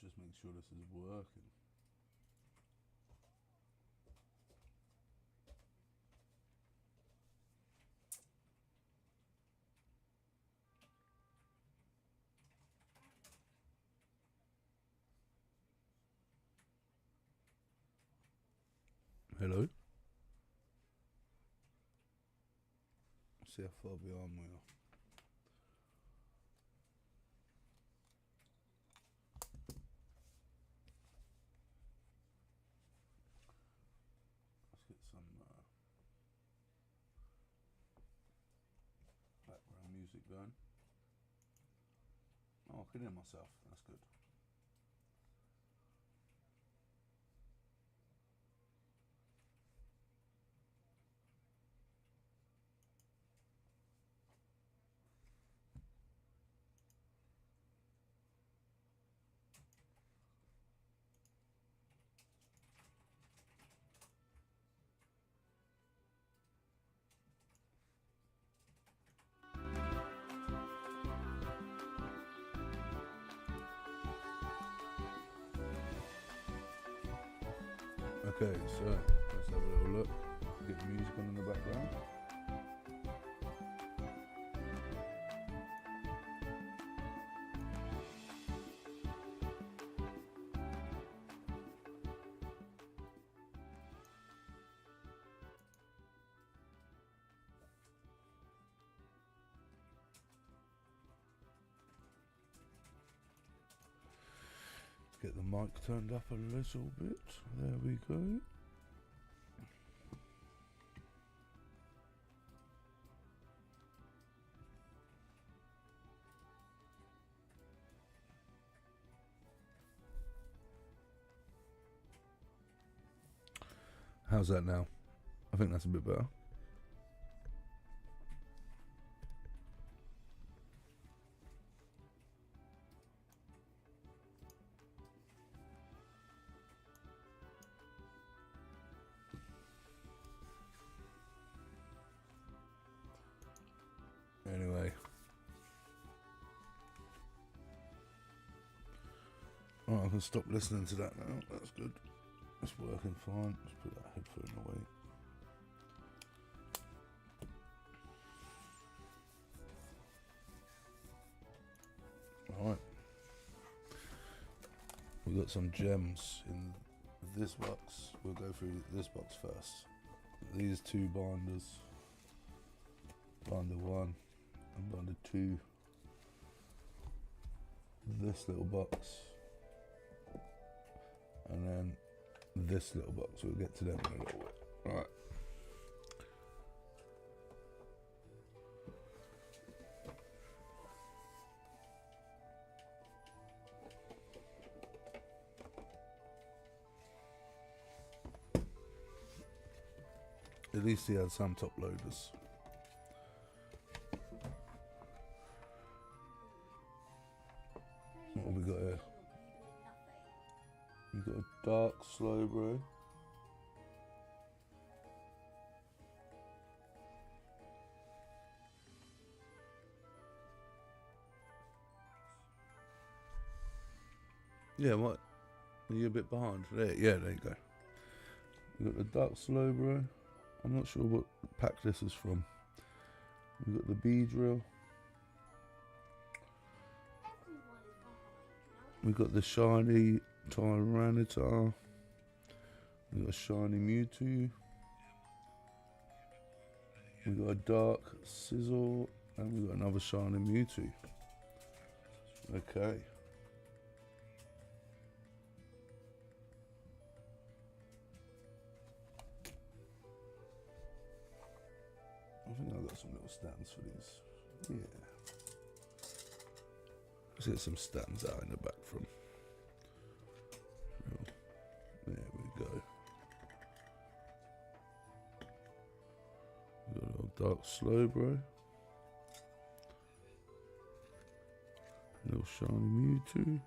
just make sure this is working. Hello? See how far behind we are. Let's get some background music going. Oh, I can hear myself. That's good. Okay, so let's have a little look. Get the music on in the background. Get the mic turned up a little bit. There we go. How's that now? I think that's a bit better. Anyway. Alright, I can stop listening to that now. That's good. It's working fine. Let's put that headphone away. Alright. We've got some gems in this box. We'll go through this box first. These two binders. Binder 1 and binder 2. This little box. And then this little box. We'll get to them in a little bit. Alright. At least he had some top loaders. What have we got here? We've got a dark slow bro. Yeah, what? Are you a bit behind? There, yeah, there you go. We've got the dark slow bro. I'm not sure what pack this is from. We've got the B drill. We've got the shiny Tyranitar. We've got a shiny Mewtwo. We've got a dark Sizzle. And we've got another shiny Mewtwo. Okay. I think I've got some little stands for these. Yeah. Let's get some stands out in the back from. There we go. We've got a little dark slow bro. Little shiny Mewtwo.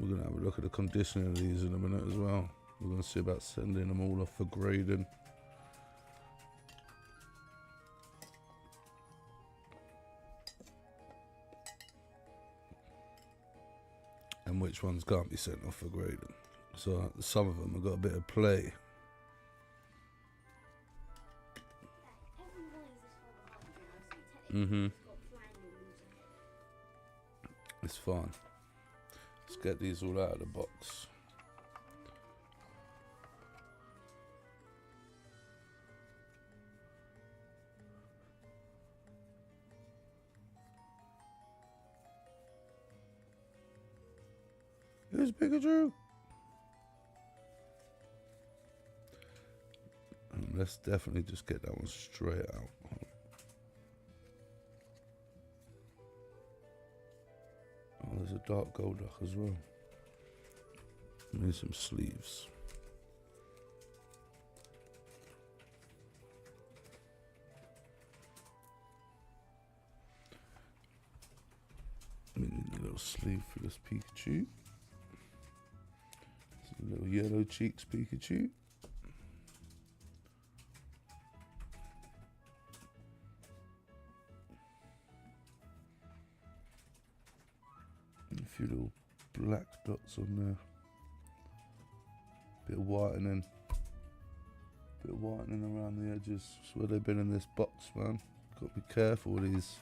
We're going to have a look at the condition of these in a minute as well. We're going to see about sending them all off for grading. and which ones can't be sent off for grading. So some of them have got a bit of play. It's fine. Let's get these all out of the box. Here's Pikachu. And let's definitely just get that one straight out. Oh, there's a dark gold duck as well. Need some sleeves. We need a little sleeve for this Pikachu. Some little yellow cheeks Pikachu. And a few little black dots on there. Bit of whitening. Bit of whitening around the edges. That's where they've been in this box, man. Got to be careful with these.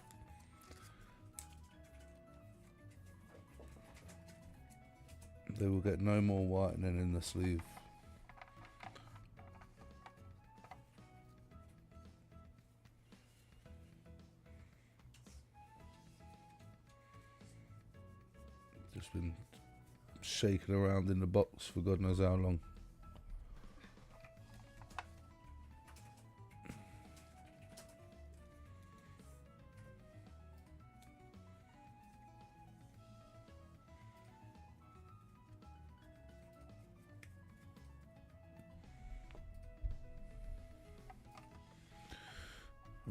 They will get no more whitening in the sleeve. Just been shaking around in the box for God knows how long.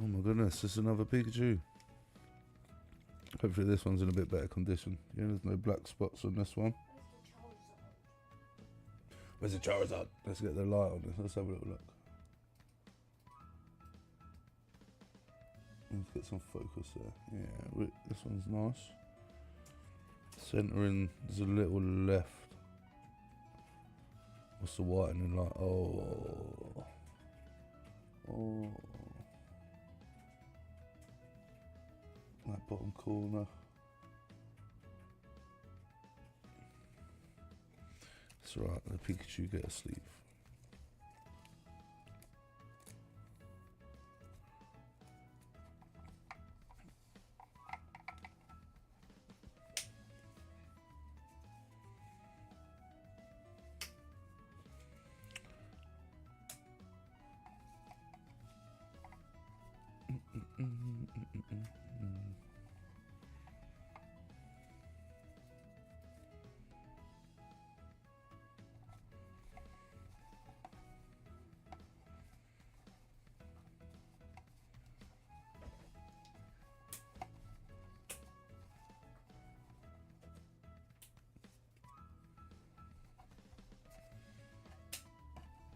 Oh my goodness, this is another Pikachu. Hopefully this one's in a bit better condition. Yeah, there's no black spots on this one. Where's the Charizard? Let's get the light on this. Let's have a little look. Let's get some focus there. Yeah, this one's nice. Centering is a little left. What's the whitening like? Oh. Oh. That bottom corner. That's right, the Pikachu get a sleeve.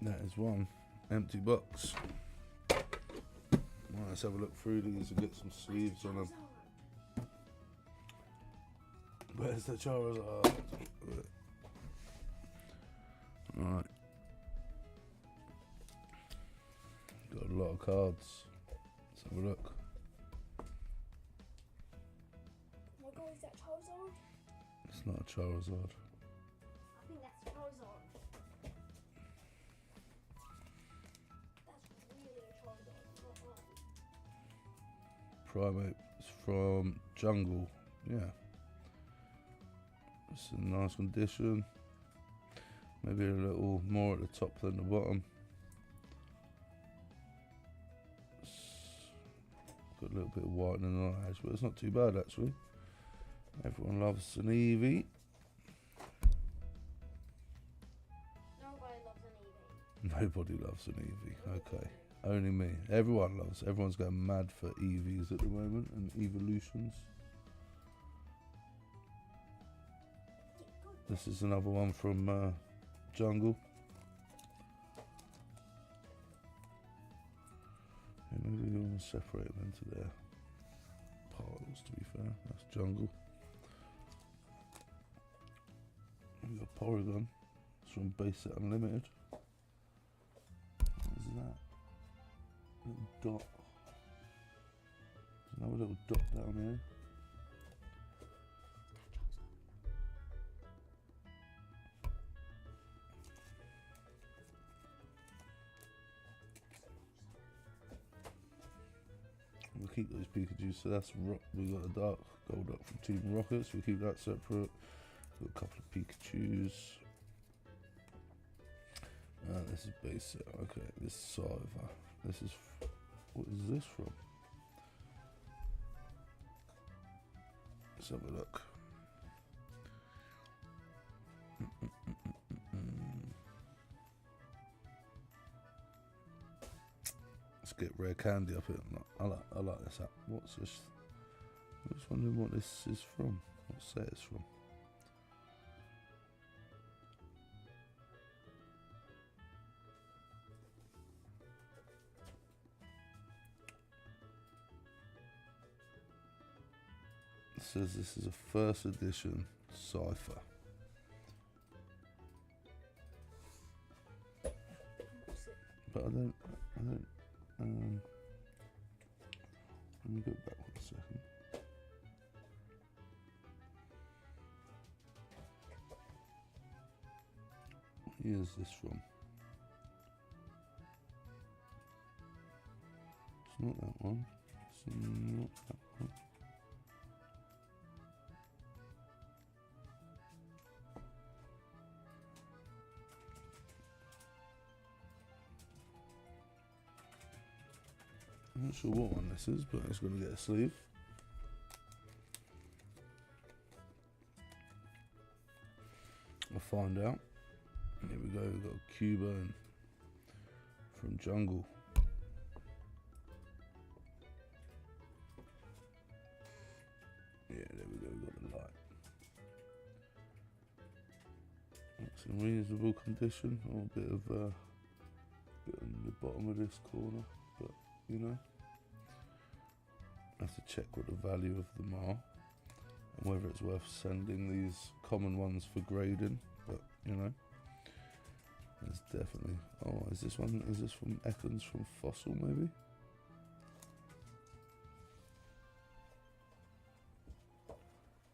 That is one empty box. Right, let's have a look through these and get some sleeves on them. Where's the Charizard? Alright. Got a lot of cards. Let's have a look. Oh my god, is that Charizard? It's not a Charizard. I think that's Charizard. That's really a Charizard, not mine. Primate. It's from Jungle. Yeah. It's in nice condition. Maybe a little more at the top than the bottom. Got a little bit of whitening on the edge, but it's not too bad actually. Everyone loves an Eevee. Nobody loves an Eevee. Nobody loves an Eevee. Okay. Only me. Everyone's going mad for Eevees at the moment and evolutions. This is another one from Jungle. Yeah, maybe we want to separate them into their piles, to be fair. That's Jungle. We got Porygon. It's from Base Set Unlimited. What is that? Little dot. There's another little dot down here. We'll keep those Pikachu, so that's we got a dark gold up from Team Rockets, we'll keep that separate. Got a couple of Pikachus. This is basic, okay, this is Cyber. This is, what is this from? Let's have a look. Let's get rare candy up here. I like this app. What's this? I'm just wondering what this is from. What set it's from. It says this is a first edition cipher. But I don't. Let me go back 1 second. What year is this from? It's not that one. It's not that one. I'm not sure what one this is, but it's going to get a sleeve. I'll find out. Here we go, we've got a Cubone from Jungle. Yeah, there we go, we've got the light. It's in reasonable condition, or a bit of bit on the bottom of this corner, but you know, I have to check what the value of them are and whether it's worth sending these common ones for grading, but you know, there's definitely, oh, is this from Ekans from Fossil maybe?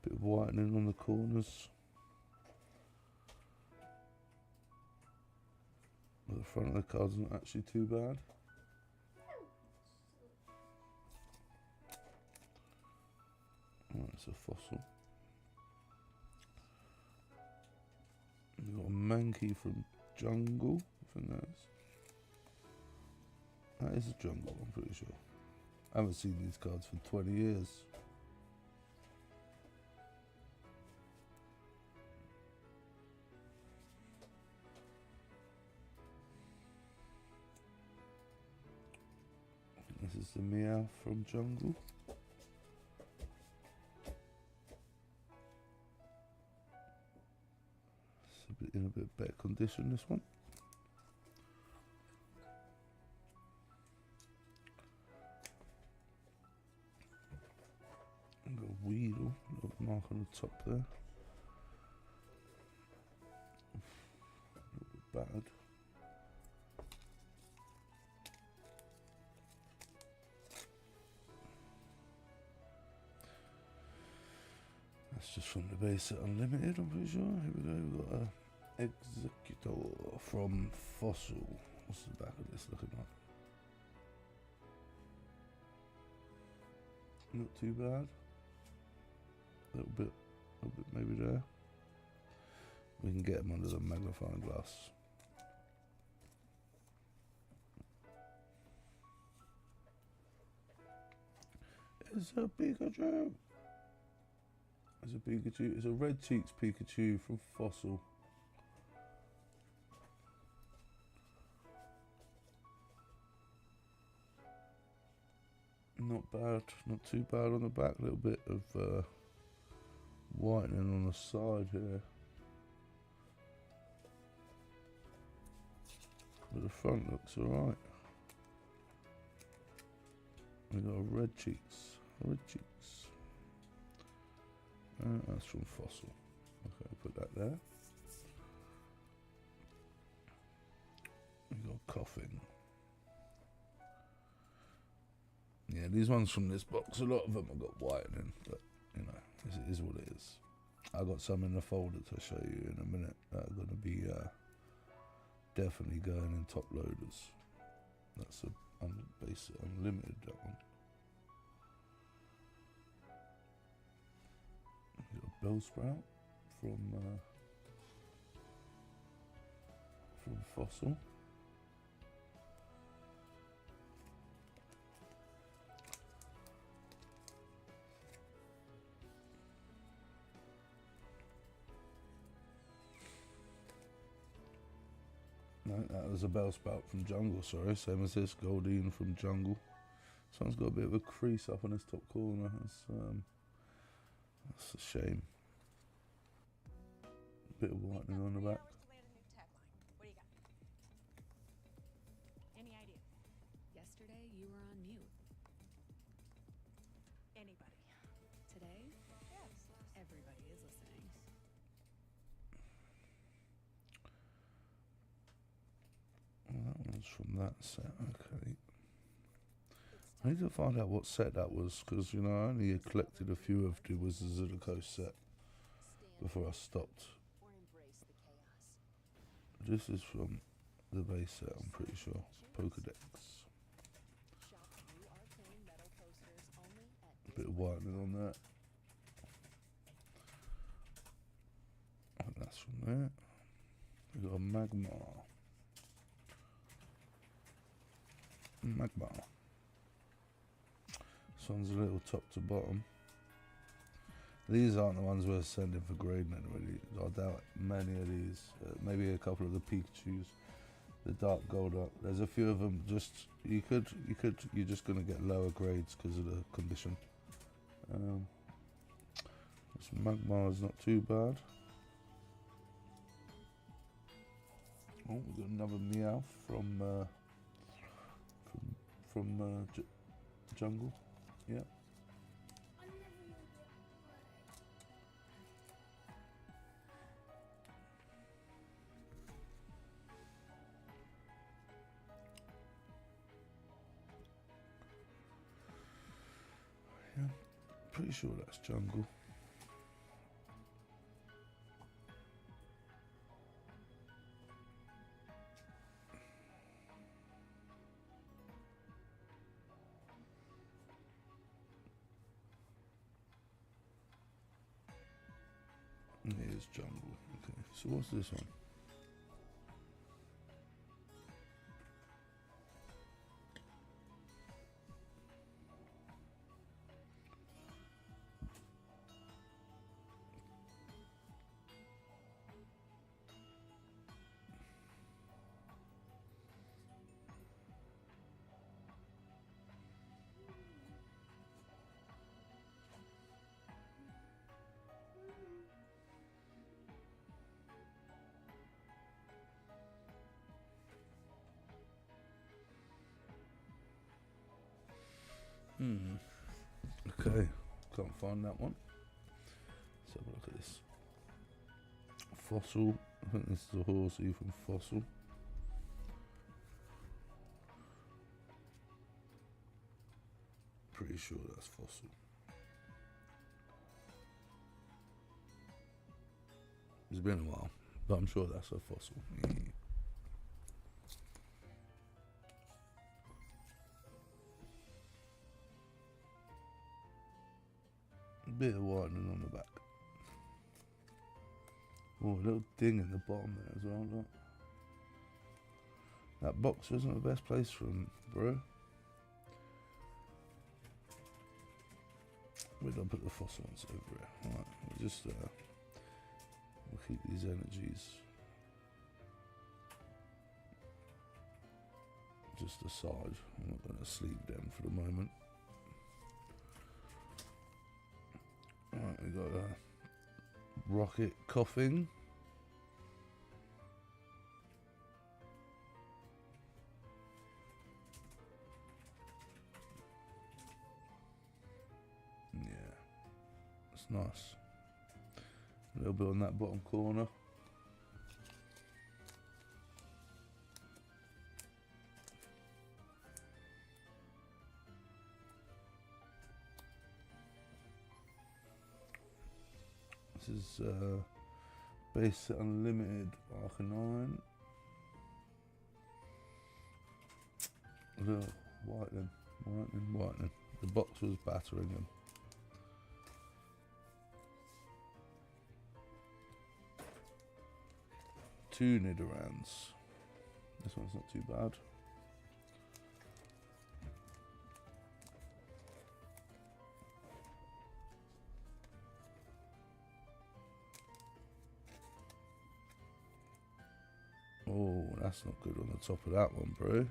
Bit of whitening on the corners. But the front of the card's not actually too bad. Oh, it's a Fossil. We've got a Mankey from Jungle. I think that is a Jungle, I'm pretty sure. I haven't seen these cards for 20 years. I think this is the Meow from Jungle. In a bit better condition, this one. I've got a Weedle, little mark on the top there. A little bit battered. That's just from the Base Set Unlimited, I'm pretty sure. Here we go, we've got a Executor from Fossil. What's the back of this looking like? Not too bad. A little bit maybe there. We can get them under the magnifying glass. It's a Pikachu. It's a Pikachu. It's a Red Cheeks Pikachu from Fossil. Not bad, not too bad on the back. A little bit of whitening on the side here, but the front looks alright. We got a Red Cheeks, that's from Fossil. Okay, put that there. coughing. Yeah, these ones from this box, a lot of them have got whitening, but you know, it is what it is. I got some in the folder to show you in a minute that are going to be definitely going in top loaders. That's a basic unlimited, that one. Got a bell sprout from Fossil. No, that was a bell spout from Jungle, sorry, same as this, Goldine from Jungle. This one's got a bit of a crease up on this top corner, that's a shame. Bit of whitening on the back. What do you got? Any idea? Yesterday, you were on mute. Anybody? Today, Yes. everybody is listening. Well, that one's from that set, okay. I need to find out what set that was, because, you know, I only collected a few of the Wizards of the Coast set before I stopped. Or embrace the chaos. This is from the base set, I'm pretty sure. Pokedex. Shop new arcane metal posters only at Bit of whitening on that. I think that's from there. We got a Magmar. This one's a little top to bottom. These aren't the ones we're sending for grading anyway. I doubt many of these. Maybe a couple of the Pikachus, the dark gold up. There's a few of them. Just you're just gonna get lower grades because of the condition. This Magmar is not too bad. Oh, we got another Meowth from Jungle. Yeah. I never even did Yeah. Pretty sure that's Jungle. Here's Jungle. Okay, so what's this one? Okay, can't find that one. Let's have a look at this. Fossil. I think this is a horsey from Fossil. Pretty sure that's Fossil. It's been a while, but I'm sure that's a Fossil. Bit of whitening on the back. Oh, a little ding in the bottom there as well, look. That box isn't the best place for him, bro. We don't put the fossil ones over here. Alright, we'll just we'll keep these energies just aside. I'm not going to sleep them for the moment. Alright, we got a rocket coughing. Yeah, it's nice. A little bit on that bottom corner. is base set unlimited Arcanine. Look, whitening. The box was battering him. Two Nidorans. This one's not too bad. Oh, that's not good on the top of that one, bro.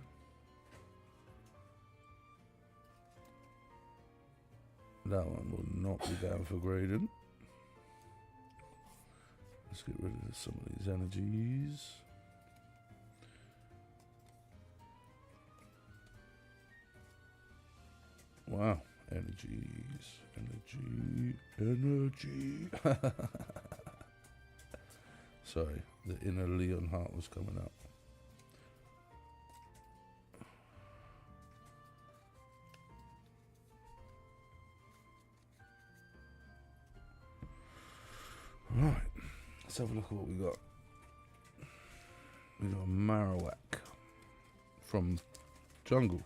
That one will not be down for grading. Let's get rid of some of these energies. Wow, energy. Sorry, the inner Leon heart was coming out. Right, let's have a look at what we got. We got a Marowak from Jungle.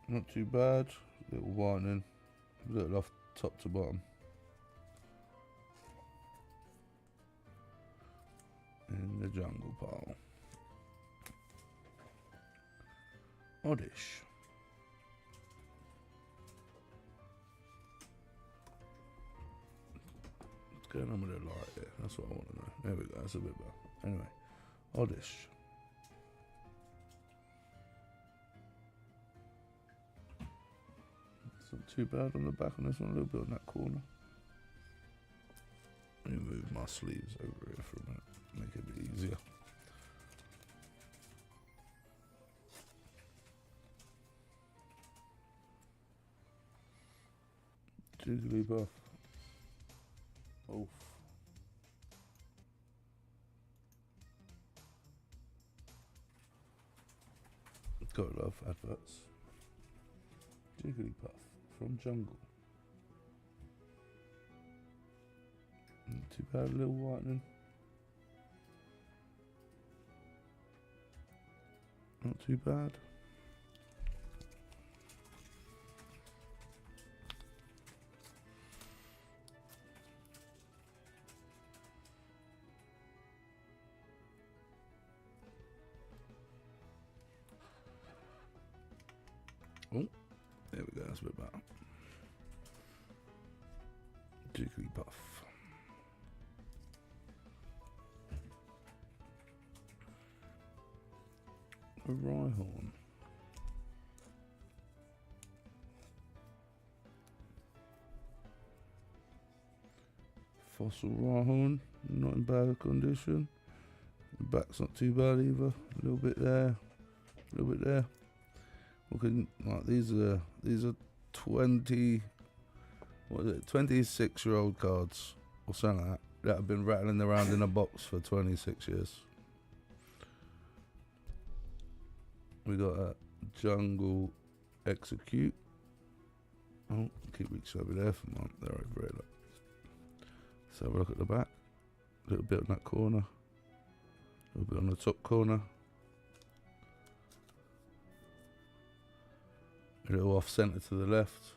Not too bad, little whitening, little off top to bottom. In the jungle pile. Oddish. What's going on with the light here? That's what I want to know. There we go, that's a bit better. Anyway, Oddish. It's not too bad on the back on this one, a little bit on that corner. Let me move my sleeves over here for a minute, make it a bit easier. Jigglypuff. Oof. Gotta love adverts. Jigglypuff from Jungle. Not too bad, a little whitening. Not too bad. Oh, there we go, that's a bit better. Jigglypuff. A Rhyhorn. Fossil Rhyhorn, not in bad condition. The back's not too bad either. A little bit there, a little bit there. Looking like these are 20, what is it, 26-year-old cards or something like that have been rattling around in a box for 26 years. We got a Jungle Execute. Oh, keep reaching over there for mine. They're over here. Look. Let's have a look at the back. A little bit on that corner. A little bit on the top corner. A little off centre to the left.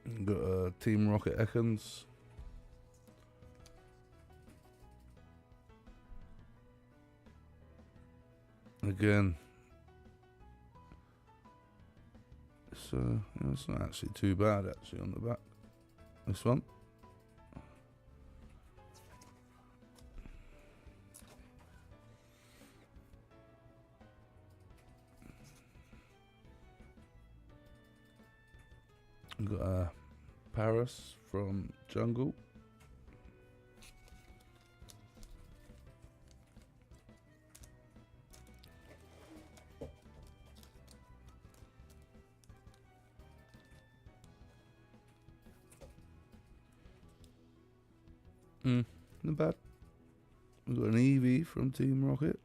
And got a Team Rocket Ekans. Again, it's not actually too bad actually on the back. This one. We've got a Paris from Jungle. Not bad. We've got an Eevee from Team Rocket.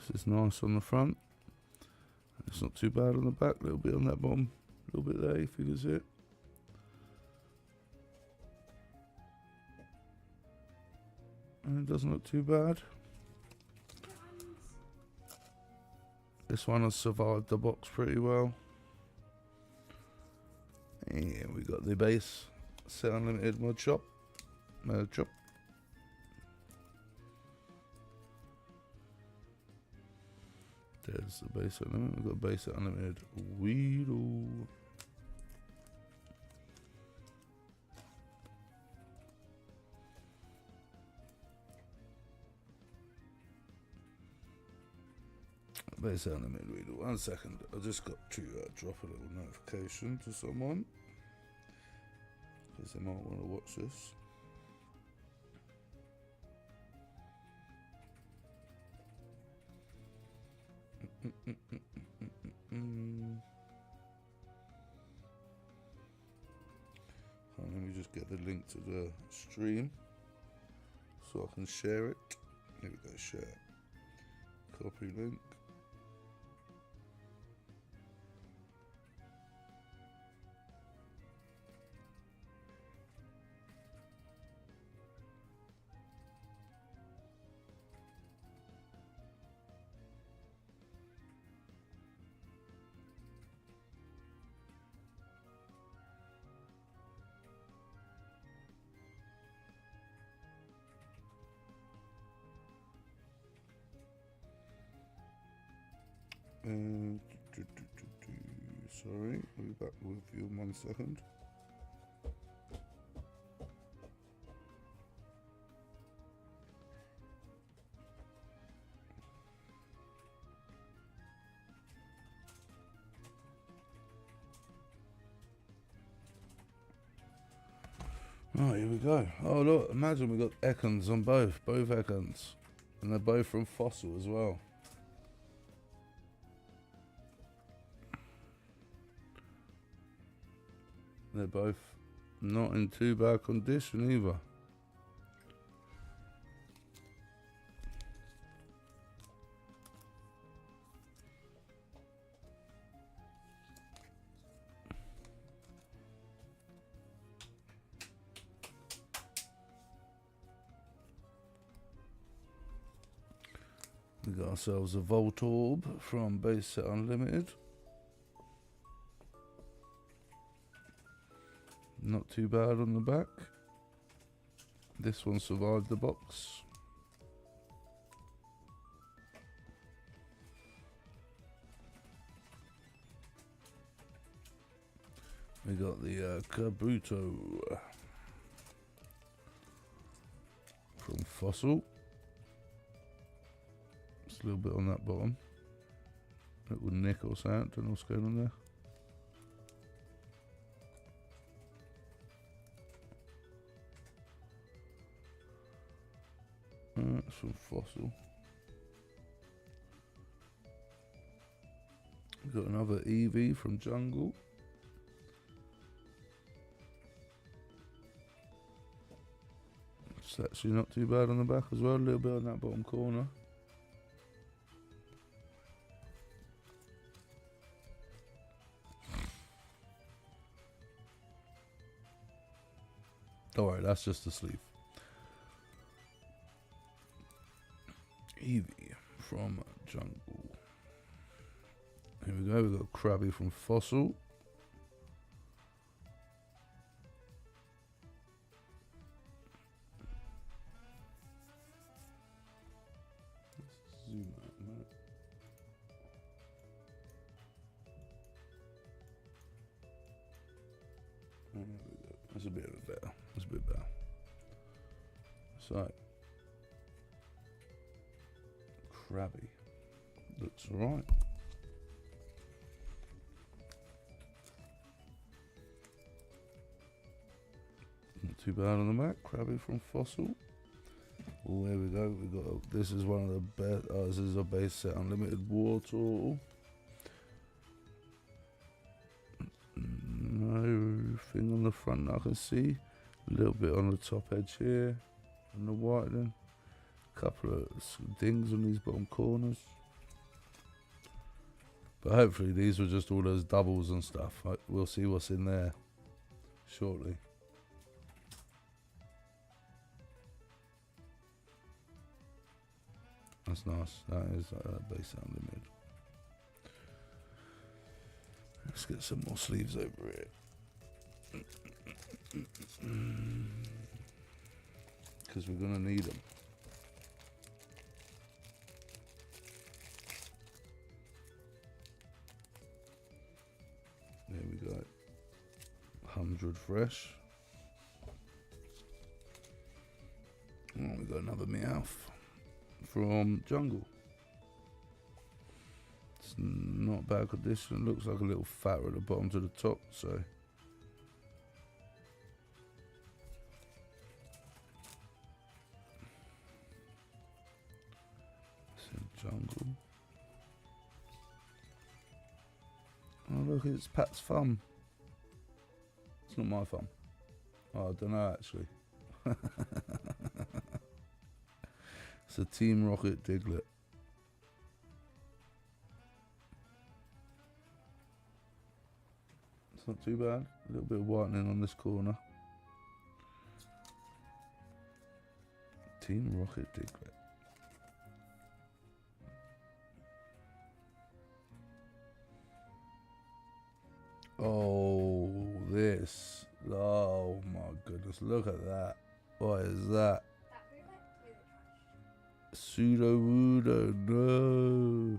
This is nice on the front. It's not too bad on the back. A little bit on that bottom. A little bit there, if you can see it. And it doesn't look too bad. This one has survived the box pretty well. And we got the base set unlimited mod shop. There's the base unlimited. We've got base unlimited Weedle. Base unlimited Weedle. 1 second. I just got to drop a little notification to someone, because they might want to watch this. Let me just get the link to the stream so I can share it. Here we go, share. Copy link. Sorry, I'll be back with you in 1 second. Oh, here we go. Oh look, imagine we got Ekans on both Ekans. And they're both from Fossil as well. They're both not in too bad condition either. We got ourselves a Volt Orb from Base Set Unlimited. Not too bad on the back. This one survived the box. We got the Kabuto from Fossil. Just a little bit on that bottom. Little nick or something. Don't know what's going on there. That's from Fossil. We've got another Eevee from Jungle. It's actually not too bad on the back as well. A little bit on that bottom corner. Don't worry, that's just the sleeve. Eevee from Jungle. Here we go, we've got Krabby from Fossil. Let's zoom out a minute. There we go. That's a bit better. That's a bit better. So Krabby looks alright. Not too bad on the back. Krabby from Fossil. Oh, there we go. We got this is one of the best. This is a Base Set Unlimited War Turtle. No thing on the front I can see. A little bit on the top edge here, on the whitening. Couple of dings on these bottom corners. But hopefully these were just all those doubles and stuff. We'll see what's in there shortly. That's nice. That is base unlimited. Let's get some more sleeves over here. Because we're going to need them. There we go. 100 fresh. Oh, we got another Meowth from Jungle. It's not bad condition. Looks like a little fatter at the bottom to the top, so. It's in Jungle. Oh look, it's Pat's thumb. It's not my thumb. Oh, I don't know actually. It's a Team Rocket Diglett. It's not too bad. A little bit of whitening on this corner. Team Rocket Diglett. Oh, this. Oh my goodness, look at that. What is that? Pseudo Wudo, no.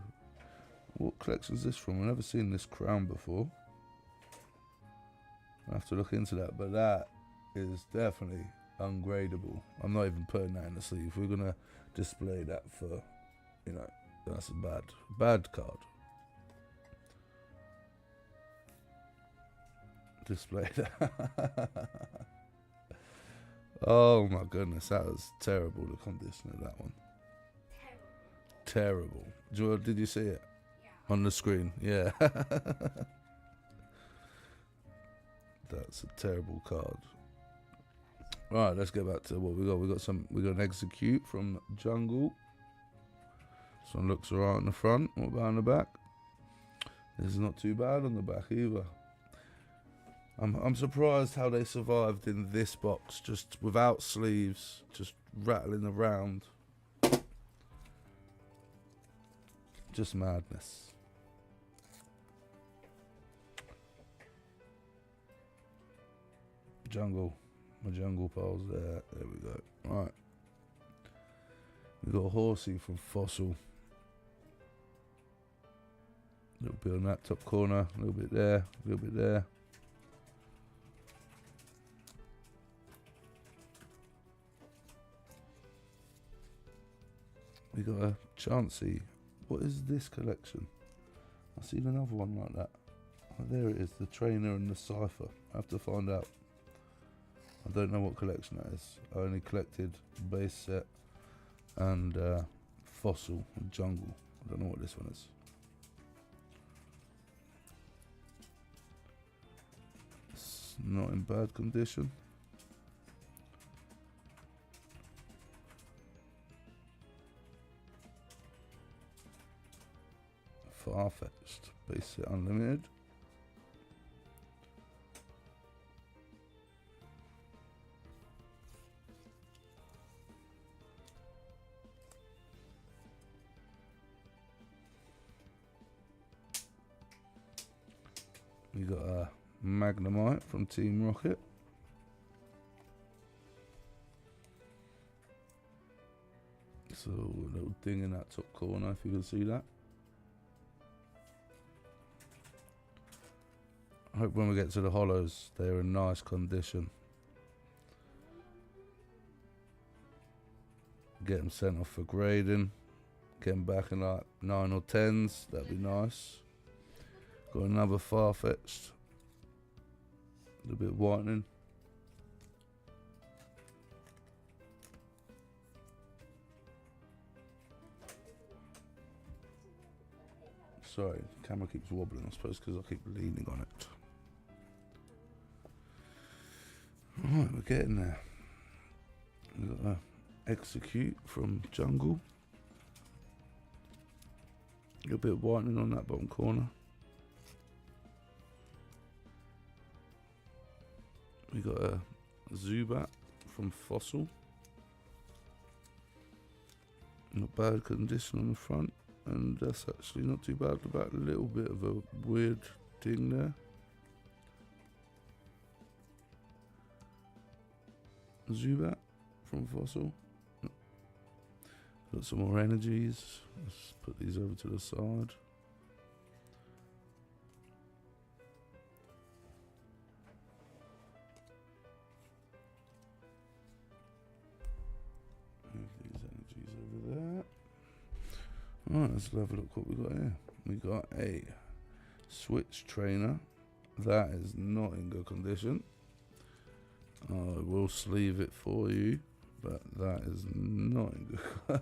What collection is this from? I've never seen this crown before. I have to look into that, but that is definitely ungradable. I'm not even putting that in the sleeve. We're gonna display that for, you know, that's a bad card. Display that. Oh my goodness, that was terrible, the condition of that one. Terrible. Did you see it? Yeah. On the screen? Yeah. That's a terrible card. Right, let's get back to what we got. We got an Execute from Jungle. This one looks alright on the front. What about on the back? This is not too bad on the back either. I'm surprised how they survived in this box, just without sleeves, just rattling around. Just madness. Jungle. My Jungle pals there. There we go. Right. We got a Horsey from Fossil. A little bit on that top corner. A little bit there. A little bit there. We got a Chansey. What is this collection? I've seen another one like that. Oh, there it is, the Trainer and the Cypher. I have to find out. I don't know what collection that is. I only collected base set and Fossil and Jungle. I don't know what this one is. It's not in bad condition. Far-fetched. Base set unlimited. We got a Magnemite from Team Rocket. So a little ding in that top corner, if you can see that. I hope when we get to the hollows, they're in nice condition. Get them sent off for grading. Get them back in like 9 or 10s. That'd be nice. Got another Far-fetched. A little bit of whitening. Sorry, the camera keeps wobbling, I suppose, because I keep leaning on it. Alright, we're getting there. We've got a Execute from Jungle. A little bit of whitening on that bottom corner. We got a Zubat from Fossil. Not bad condition on the front, and that's actually not too bad. About a little bit of a weird ding there. Zubat from Fossil. Got some more energies. Let's put these over to the side. Move these energies over there. Alright, let's have a look what we got here. We got a Switch Trainer. That is not in good condition. I will sleeve it for you, but that is not in good.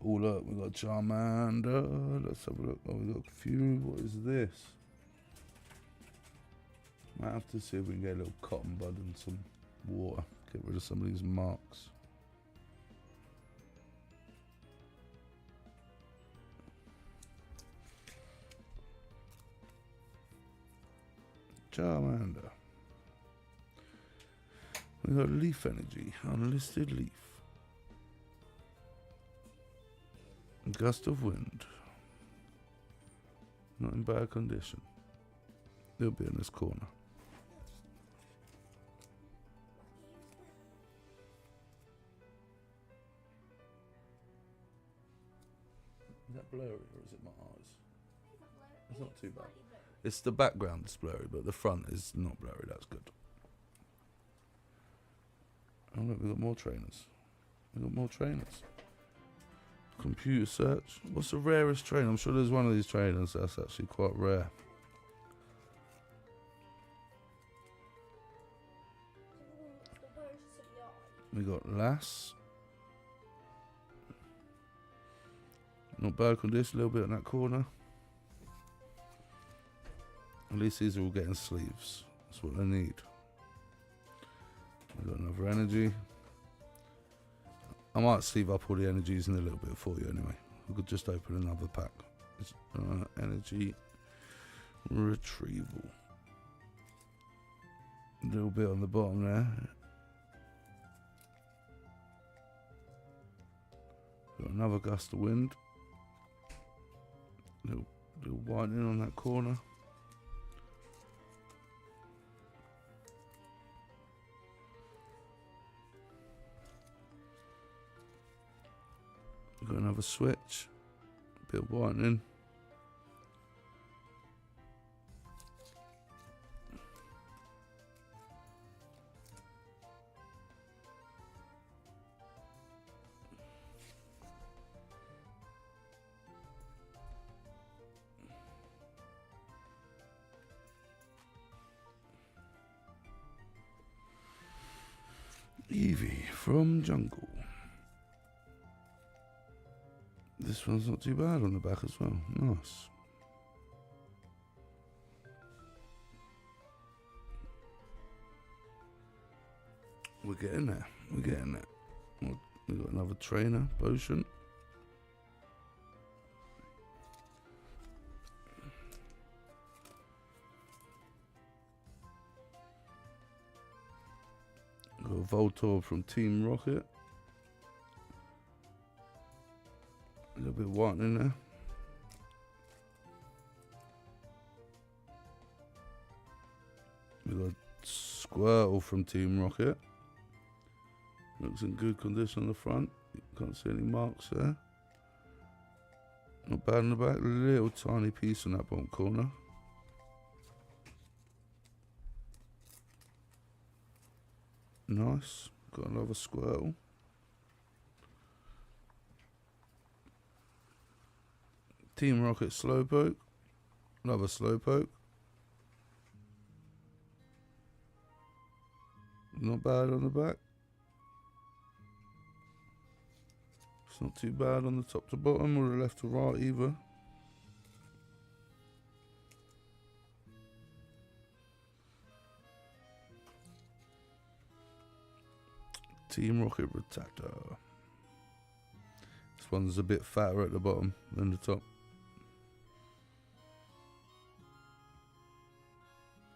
Oh look, we got Charmander. Let's have a look. Oh, we got Fury. What is this? Might have to see if we can get a little cotton bud and some water. Get rid of some of these marks. Charmander. We got Leaf Energy, Unlisted Leaf. Gust of Wind. Not in bad condition. They'll be in this corner. Is that blurry or is it my eyes? It's not too bad. It's the background that's blurry, but the front is not blurry. That's good. Oh look, we got more trainers. We got more trainers. Computer search. What's the rarest trainer? I'm sure there's one of these trainers that's actually quite rare. We got Lass. Not bad condition, a little bit in that corner. At least these are all getting sleeves. That's what they need. We've got another energy. I might sleeve up all the energies in a little bit for you anyway. We could just open another pack. It's, energy retrieval. A little bit on the bottom there. Got another gust of wind. Little whitening on that corner. Got another switch, a bit of whitening. Eevee from Jungle. This one's not too bad on the back as well. Nice. We're getting there. We're getting there. We've got another trainer, potion. Got a Voltorb from Team Rocket. A little bit of white in there. We've got Squirtle from Team Rocket. Looks in good condition on the front. Can't see any marks there. Not bad in the back. Little tiny piece in that bottom corner. Nice. Got another Squirtle. Team Rocket Slowpoke. Another Slowpoke. Not bad on the back. It's not too bad on the top to bottom or the left to right either. Team Rocket Protector. This one's a bit fatter at the bottom than the top.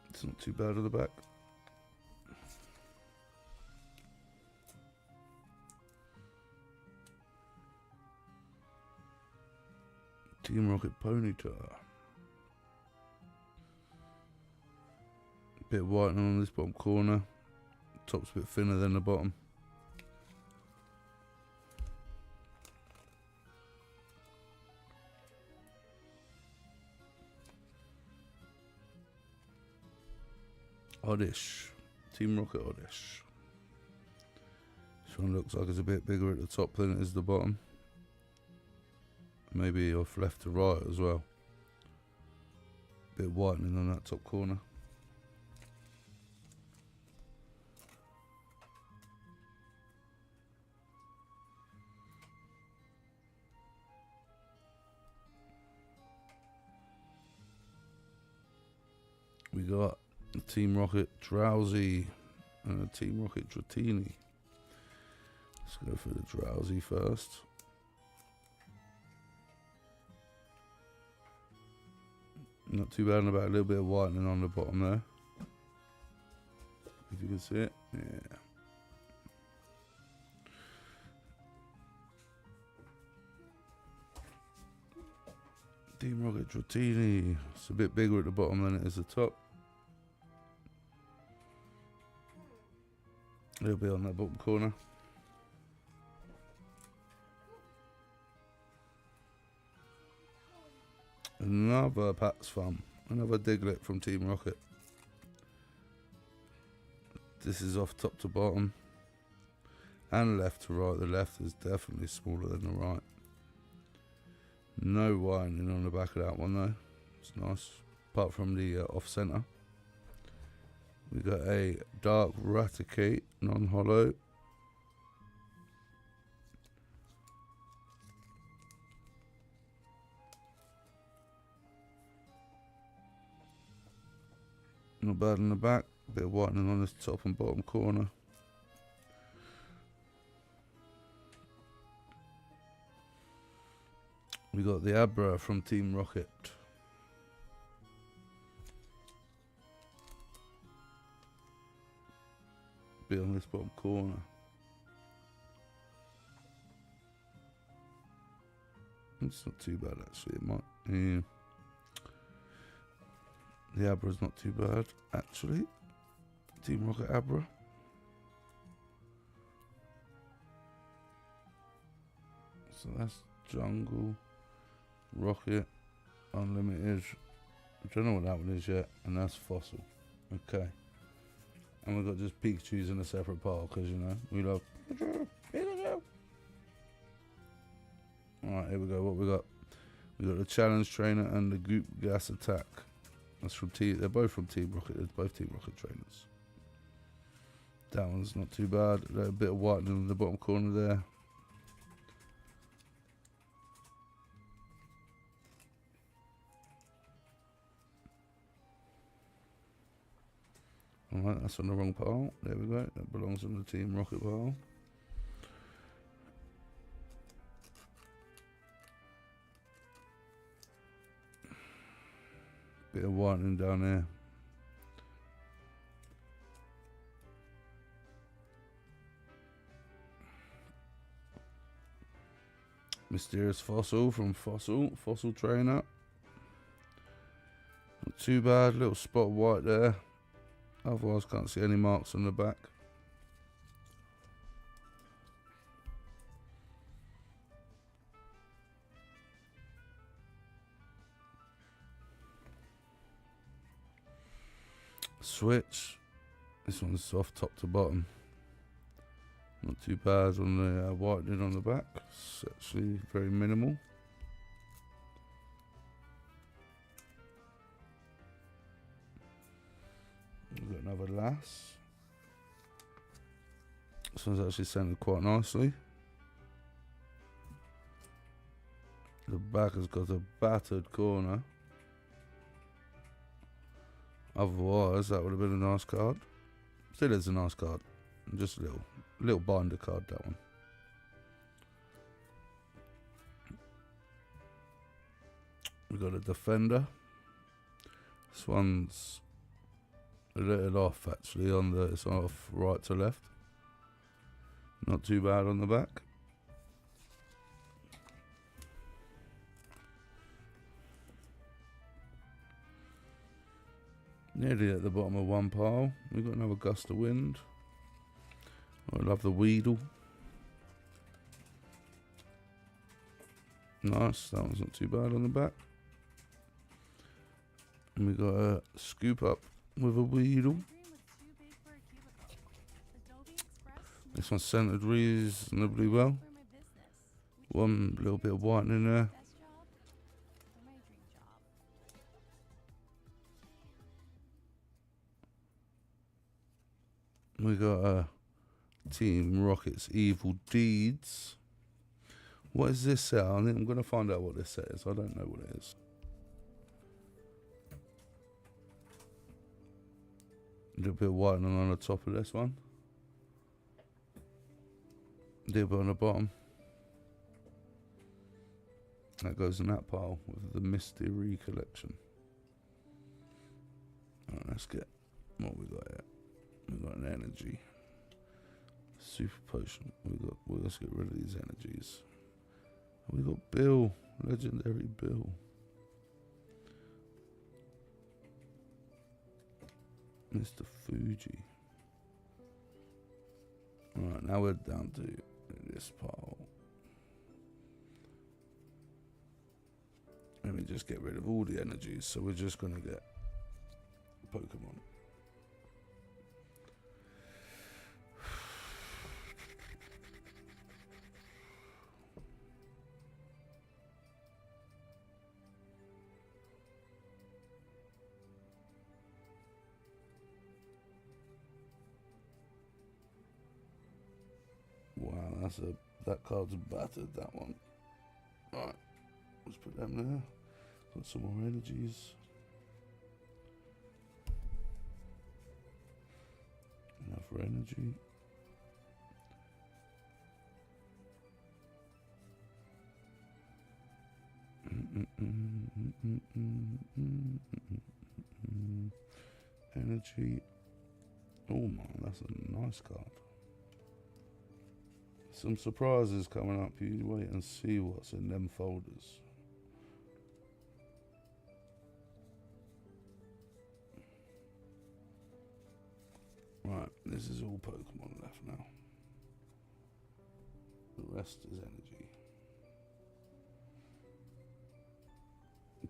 It's not too bad at the back. Team Rocket ponytail. Bit of whitening on this bottom corner. Top's a bit thinner than the bottom. Oddish. Team Rocket Oddish. This one looks like it's a bit bigger at the top than it is the bottom. Maybe off left to right as well. Bit of whitening on that top corner. We got a Team Rocket Drowsy and a Team Rocket Dratini. Let's go for the Drowsy first. Not too bad, about a little bit of whitening on the bottom there. If you can see it, yeah. Team Rocket Dratini. It's a bit bigger at the bottom than it is the top. A little bit on that bottom corner. Another Pat's Fun. Another Diglett from Team Rocket. This is off top to bottom. And left to right. The left is definitely smaller than the right. No whitening on the back of that one though. It's nice. Apart from the off centre. We got a Dark Raticate non-hollow. Not bad in the back. A bit of whitening on this top and bottom corner. We got the Abra from Team Rocket. Bit on this bottom corner. It's not too bad actually, it might. Yeah. The Abra's not too bad actually. Team Rocket Abra. So that's Jungle, Rocket, Unlimited. I don't know what that one is yet, and that's Fossil. Okay. And we've got just Pikachu's in a separate pile because, you know, we love Pikachu. Pikachu. Alright, here we go. What we got? We got the Challenge Trainer and the Goop Gas Attack. That's from they're both from Team Rocket. They're both Team Rocket trainers. That one's not too bad. A bit of whitening in the bottom corner there. Alright, that's on the wrong pile. There we go. That belongs on the Team Rocket pile. Bit of whitening down there. Mysterious Fossil from Fossil Trainer. Not too bad. Little spot of white there. Otherwise, can't see any marks on the back. Switch. This one's off top to bottom. Not too bad on the whitening on the back. It's actually very minimal. We've got another Lass. This one's actually centered quite nicely. The back has got a battered corner. Otherwise, that would have been a nice card. Still is a nice card. Just a little binder card, that one. got a defender. This one's a little off actually on the, it's off right to left. Not too bad on the back. Nearly at the bottom of one pile. We've got another gust of wind. I love the Weedle. Nice, that one's not too bad on the back. And we got a scoop up with a Weedle. This one's centered reasonably well. One little bit of white in there. We got a Team Rocket's Evil Deeds. What is this set? I think I'm going to find out what this set is. I don't know what it is. A little bit of whitening on the top of this one. A little bit on the bottom. That goes in that pile with the Mystery collection. Alright, let's get what we got here. We got an energy. Super potion. Let's get rid of these energies. We got Bill, legendary Bill. Mr. Fuji. Alright, now we're down to this pile. Let me just get rid of all the energies. So we're just gonna get Pokemon. Wow, that card's battered, that one. Alright, let's put them there. Got some more energies. Enough for energy. Energy. Oh man, that's a nice card. Some surprises coming up. You wait and see what's in them folders. Right, this is all Pokemon left now. The rest is energy.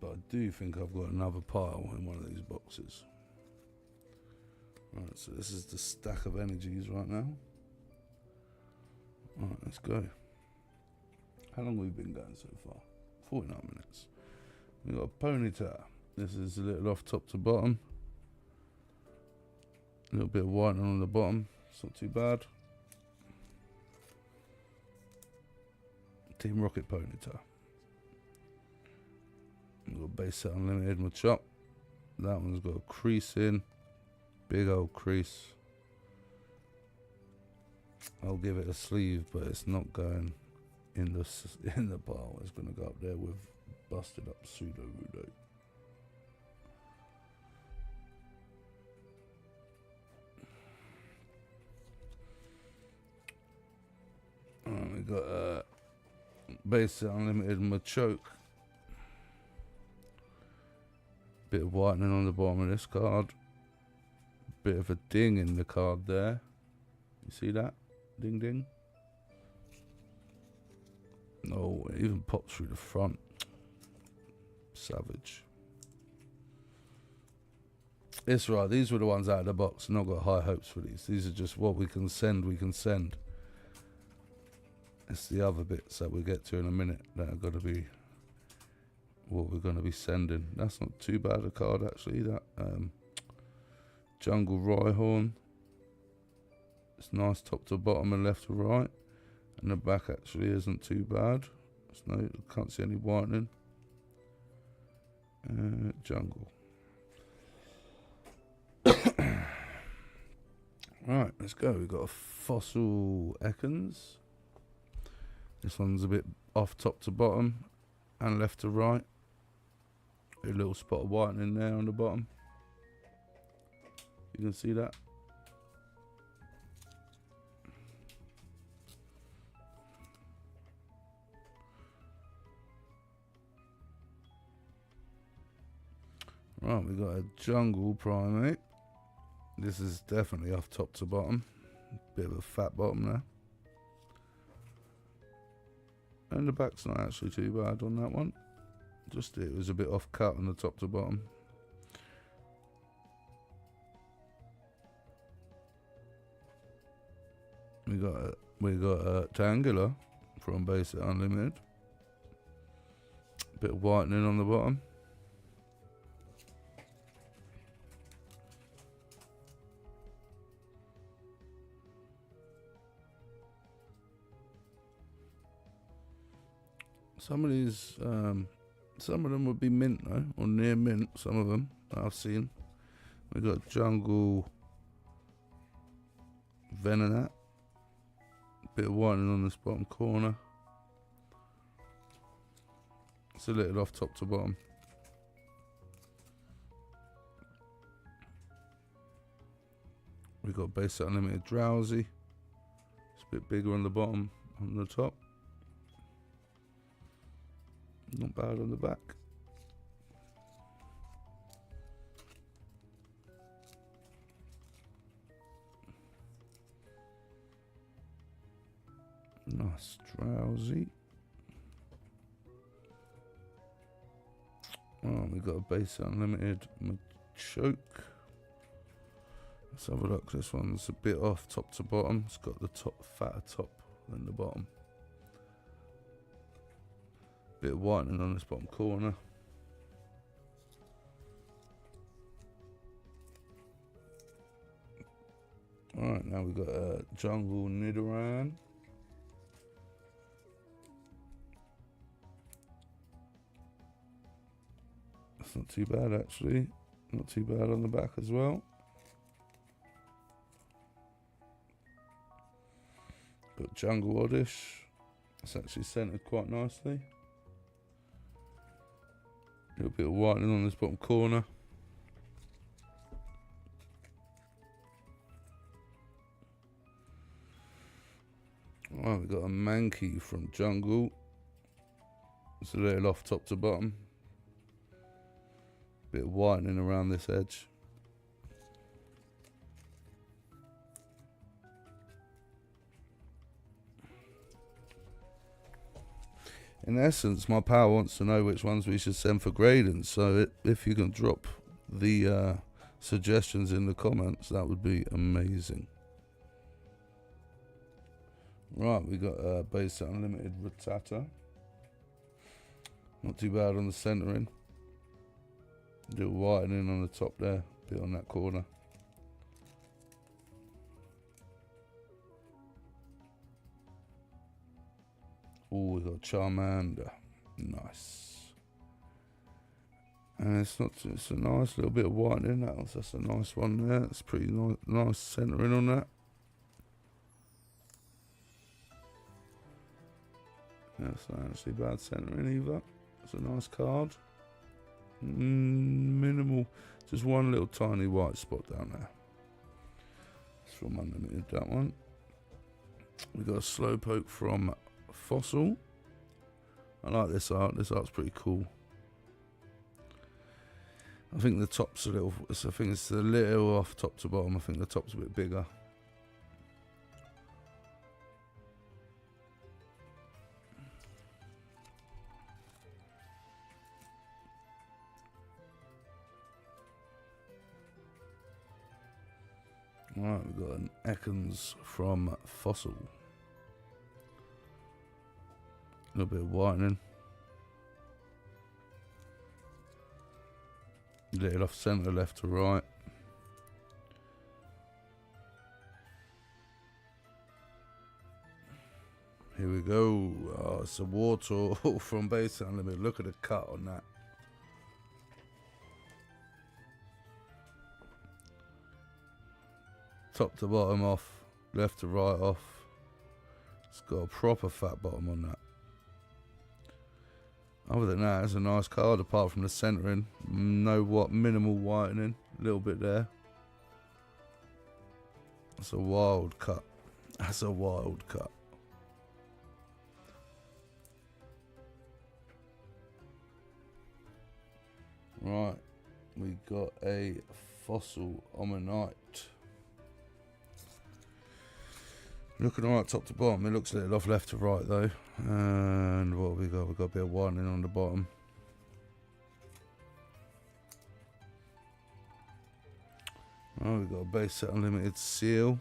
But I do think I've got another pile in one of these boxes. Right, so this is the stack of energies right now. Alright, let's go. How long have we been going so far? 49 minutes. We've got a Ponyta. This is a little off top to bottom. A little bit of whitening on the bottom. It's not too bad. Team Rocket Ponyta. We've got base set unlimited Machop. That one's got a crease in. Big old crease. I'll give it a sleeve, but it's not going in the pile. It's going to go up there with busted up Pseudo Rudo. We got a base unlimited Machoke. Bit of whitening on the bottom of this card. Bit of a ding in the card there. You see that? Ding ding. No, it even popped through the front. Savage. It's right, these were the ones out of the box. Not got high hopes for these. These are just what we can send, It's the other bits that we'll get to in a minute that are going to be what we're going to be sending. That's not too bad a card actually. That Jungle Rhyhorn. It's nice top to bottom and left to right. And the back actually isn't too bad. Can't see any whitening. Jungle. Right, let's go. We've got a Fossil Ekans. This one's a bit off top to bottom and left to right. A little spot of whitening there on the bottom. You can see that. Right, we got a jungle primate. This is definitely off top to bottom. Bit of a fat bottom there. And the back's not actually too bad on that one. Just it was a bit off cut on the top to bottom. We got a Tangler from Basic Unlimited. Bit of whitening on the bottom. Some of these, some of them would be mint though, or near mint. Some of them that I've seen. We got Jungle Venonat. Bit of whitening on this bottom corner. It's a little off top to bottom. We got Basic Unlimited Drowsy. It's a bit bigger on the bottom, on the top. Not bad on the back. Nice Drowsy. Oh, we got a Basic Unlimited Choke. Let's have a look. This one's a bit off top to bottom. It's got the top fatter top than the bottom. Bit of whitening on this bottom corner. Alright, now we've got a Jungle Nidoran. That's not too bad actually. Not too bad on the back as well. Got Jungle Oddish. It's actually centered quite nicely. A little bit of whitening on this bottom corner. Right, we've got a Mankey from Jungle. It's a little off top to bottom. Bit of whitening around this edge. In essence, my pal wants to know which ones we should send for grading. So if you can drop the suggestions in the comments, that would be amazing. Right, we got a Basic Unlimited Rattata. Not too bad on the centering. Little whitening on the top there, bit on that corner. Oh, we got Charmander. Nice. And it's a nice little bit of whitening. That's a nice one there. It's pretty nice centering on that. That's not actually bad centering either. It's a nice card. Minimal, just one little tiny white spot down there. It's from Unlimited, that one. We got a Slowpoke from Fossil. I like this art. This art's pretty cool. I think the top's a little. I think it's a little off top to bottom. I think the top's a bit bigger. Right, we've got an Ekans from Fossil. A little bit of whitening. A little off centre, left to right. Here we go. Oh, it's a Wartortle from Basic Unlimited. Look at the cut on that. Top to bottom off, left to right off. It's got a proper fat bottom on that. Other than that, it's a nice card apart from the centering. Minimal whitening. A little bit there. That's a wild cut. That's a wild cut. Right, we got a fossil Ammonite. Looking alright top to bottom. It looks a little off left to right though. And what have we got? We've got a bit of whitening on the bottom. Oh, we've got a base set unlimited seal.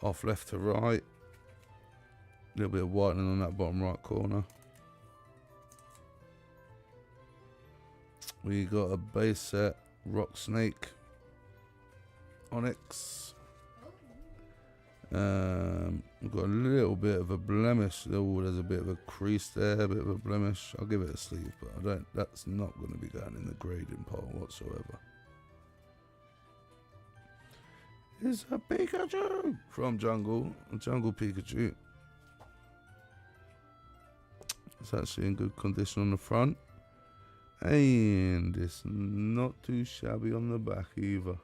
Off left to right. A little bit of whitening on that bottom right corner. We got a base set rock snake onyx. We've got a little bit of a blemish. Oh, there's a bit of a crease there, a bit of a blemish. I'll give it a sleeve, but that's not going to be going in the grading pile whatsoever. It's a Pikachu from Jungle Pikachu. It's actually in good condition on the front. And it's not too shabby on the back either.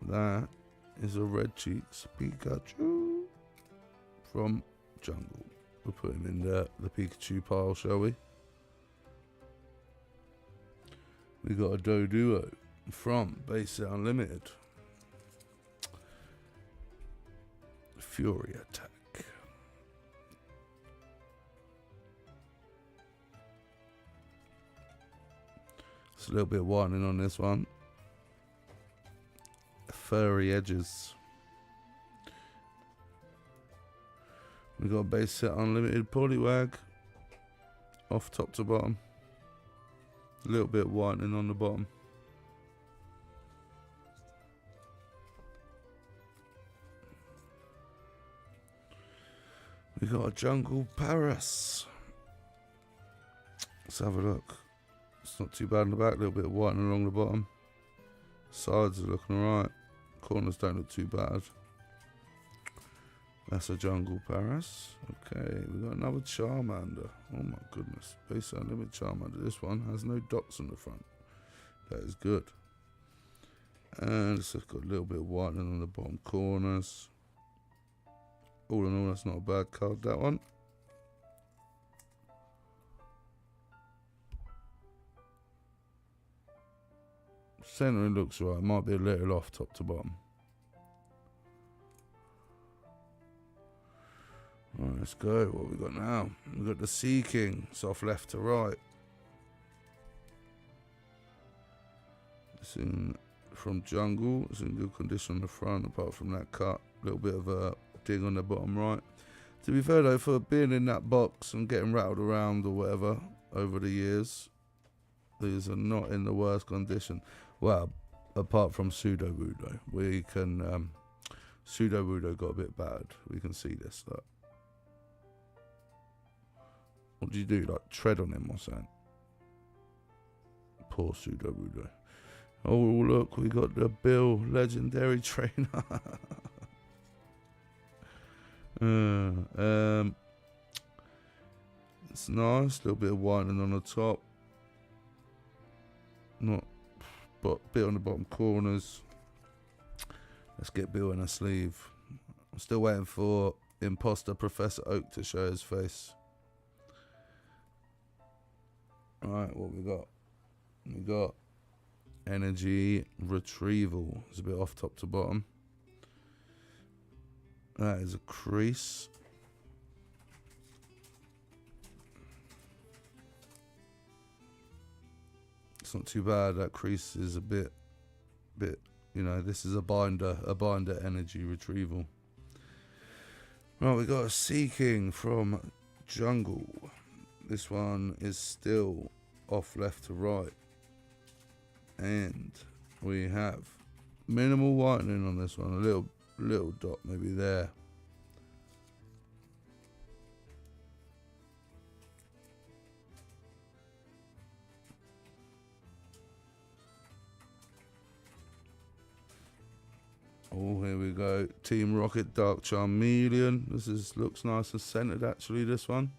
That is a Red Cheeks Pikachu from Jungle. We'll put him in the Pikachu pile, shall we? We got a Doduo from Base Set Unlimited. Fury Attack. It's a little bit whitening on this one. Furry edges. We got a Base Set Unlimited Poliwag. Off top to bottom. A little bit whitening on the bottom. We got a Jungle Paras. Let's have a look. It's not too bad in the back. A little bit of whitening along the bottom. Sides are looking alright. Corners don't look too bad. That's a Jungle Paras. Okay, we got another Charmander. Oh my goodness. Base Unlimited Charmander. This one has no dots on the front. That is good. And it's just got a little bit of whitening on the bottom corners. All in all, that's not a bad card, that one. Centering looks right. Might be a little off top to bottom. Right, let's go. What we got now? We got the Sea King. It's off left to right. It's in from Jungle. It's in good condition on the front, apart from that cut. A little bit of a dig on the bottom right. To be fair though, for being in that box and getting rattled around or whatever over the years, these are not in the worst condition. Well, apart from Sudowoodo. We can Sudowoodo got a bit bad. We can see this. Look. What do you do? Like tread on him or something? Poor Sudowoodo. Oh look, we got the Bill legendary trainer. It's nice, a little bit of whitening on the top, not, but a bit on the bottom corners. Let's get Bill in a sleeve. I'm still waiting for Imposter Professor Oak to show his face. Alright, what we got? We got Energy Retrieval. It's a bit off top to bottom. That is a crease. It's not too bad. That crease is a bit, you know, this is a binder energy retrieval. Right, we got a Sea King from Jungle. This one is still off left to right. And we have minimal whitening on this one. A little dot maybe there. Oh, here we go. Team Rocket Dark Charmeleon. Looks nice and centered actually, this one.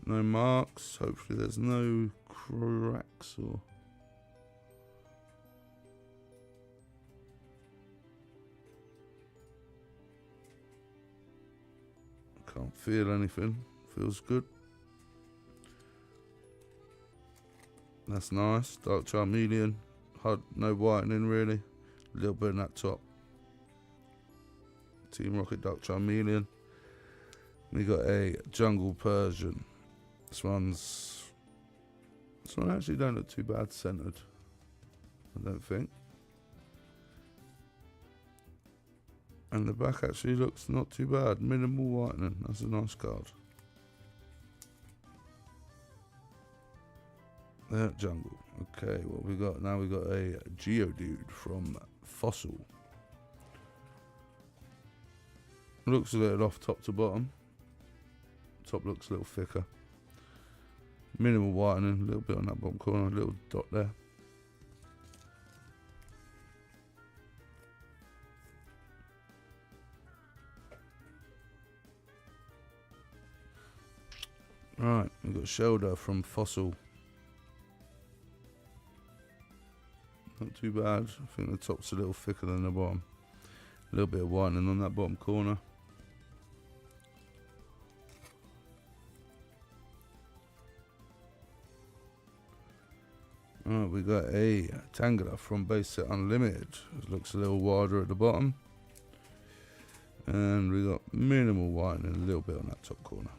No marks. Hopefully there's no cracks or... Can't feel anything. Feels good. That's nice. Dark Charmeleon. Hard, no whitening really. A little bit in that top. Team Rocket Dark Charmeleon. We got a Jungle Persian. This one actually don't look too bad centered, I don't think. And the back actually looks not too bad. Minimal whitening. That's a nice card. There, Jungle. Okay, what we got now? We got a Geodude from Fossil. Looks a little off top to bottom. Top looks a little thicker. Minimal whitening, a little bit on that bottom corner, a little dot there. Right, we've got Shelder from Fossil. Not too bad. I think the top's a little thicker than the bottom. A little bit of whitening on that bottom corner. Alright, we got a Tangela from Base Set Unlimited. It looks a little wider at the bottom. And we got minimal whitening, a little bit on that top corner.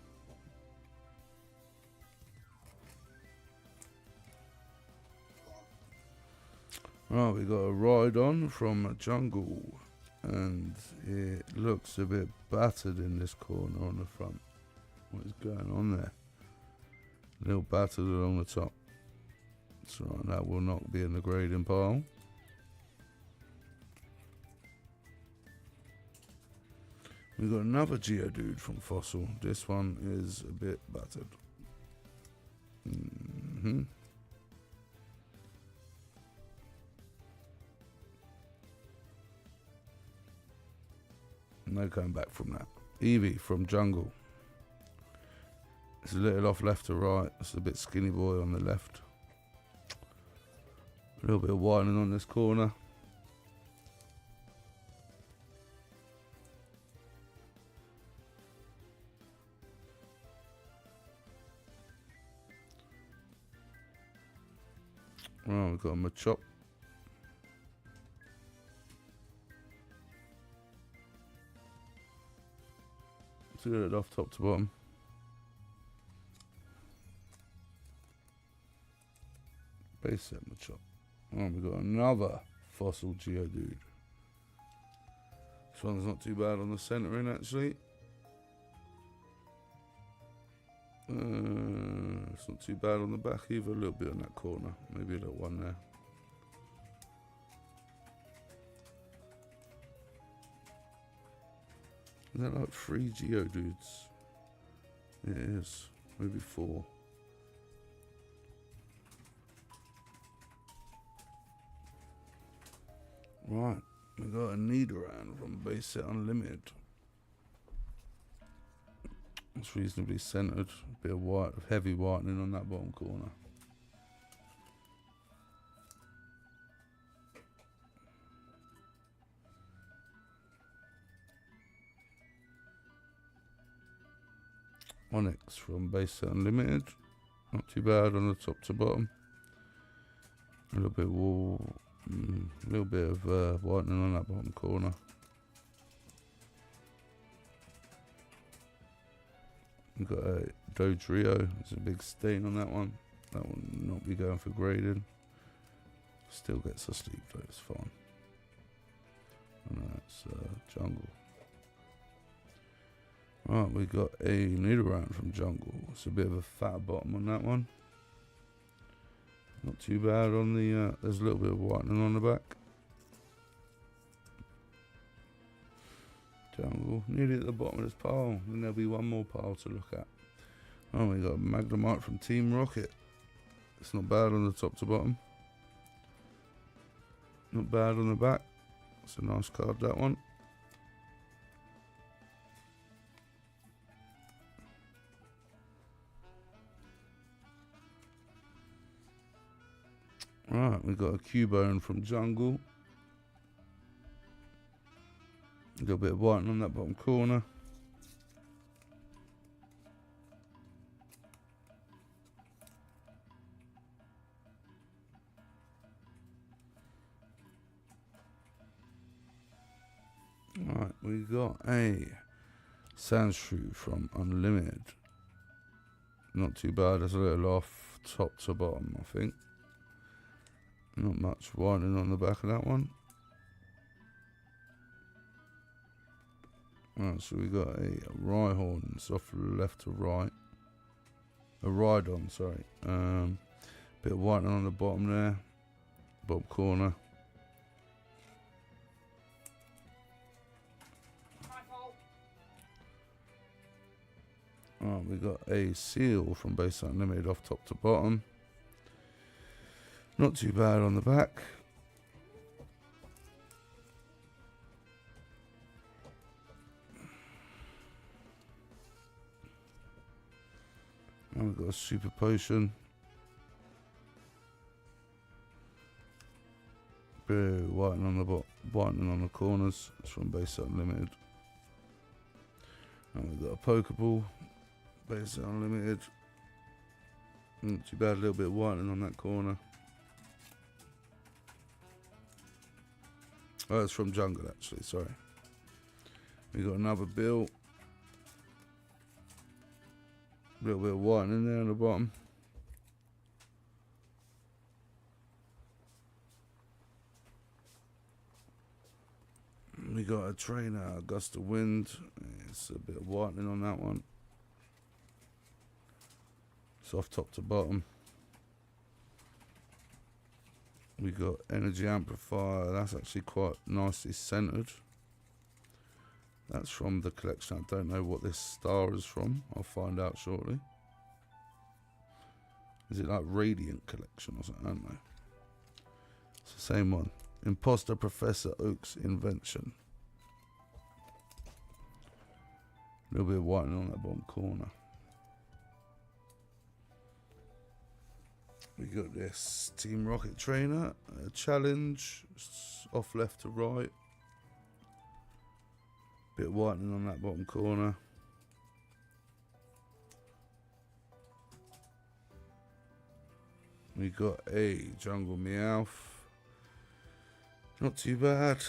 Right, we got a Rhydon from Jungle, and it looks a bit battered in this corner on the front. What is going on there? A little battered along the top. That's right, that will not be in the grading pile. We got another Geodude from Fossil. This one is a bit battered. No going back from that. Eevee from Jungle. It's a little off left to right. It's a bit skinny boy on the left. A little bit of whitening on this corner. Right, we've got a Machop. Let's get it off top to bottom. Base set Machop. Oh, we've got another Fossil Geodude. This one's not too bad on the centering actually. It's not too bad on the back either, a little bit on that corner. Maybe a little one there. Is that like 3 Geodudes? It is. Maybe 4. Right, we got a Nidoran from Base Set Unlimited. It's reasonably centered. A bit of white, heavy whitening on that bottom corner. Onyx from Base Set Unlimited. Not too bad on the top to bottom. A little bit of whitening on that bottom corner. We've got a Dodrio. There's a big stain on that one. That will not be going for grading. Still gets a sleep though, it's fine. And that's Jungle. Right, we got a Nidoran from Jungle. It's a bit of a fat bottom on that one. Not too bad on the, there's a little bit of whitening on the back. Jungle, nearly at the bottom of this pile. Then there'll be one more pile to look at. Oh, we got a Magnemite from Team Rocket. It's not bad on the top to bottom. Not bad on the back. It's a nice card, that one. Right, we've got a Cubone from Jungle. A little bit of whitening on that bottom corner. Right, we got a Sandshrew from Unlimited. Not too bad, that's a little off top to bottom, I think. Not much whitening on the back of that one. Right, so we got a Rhyhorn, it's off left to right. A Rhydon, sorry. Bit of whitening on the bottom there. Bottom corner. Right, we got a Seal from Base Unlimited off top to bottom. Not too bad on the back. And we've got a Super Potion. Bit of whitening on the whitening on the corners. It's from Base Unlimited. And we've got a Pokeball. Base Unlimited. Not too bad, a little bit of whitening on that corner. Oh, it's from Jungle actually, sorry. We got another Bill. A little bit of whitening there on the bottom. We got a Trainer, Gust of Wind. It's a bit of whitening on that one. It's off top to bottom. We got Energy Amplifier. That's actually quite nicely centered. That's from the collection. I don't know what this star is from. I'll find out shortly. Is it like Radiant collection or something? I don't know. It's the same one. Imposter Professor Oak's Invention. A little bit of whitening on that bottom corner. We got this Team Rocket Trainer, a challenge, off left to right. Bit of whitening on that bottom corner. We got a Jungle Meowth. Not too bad.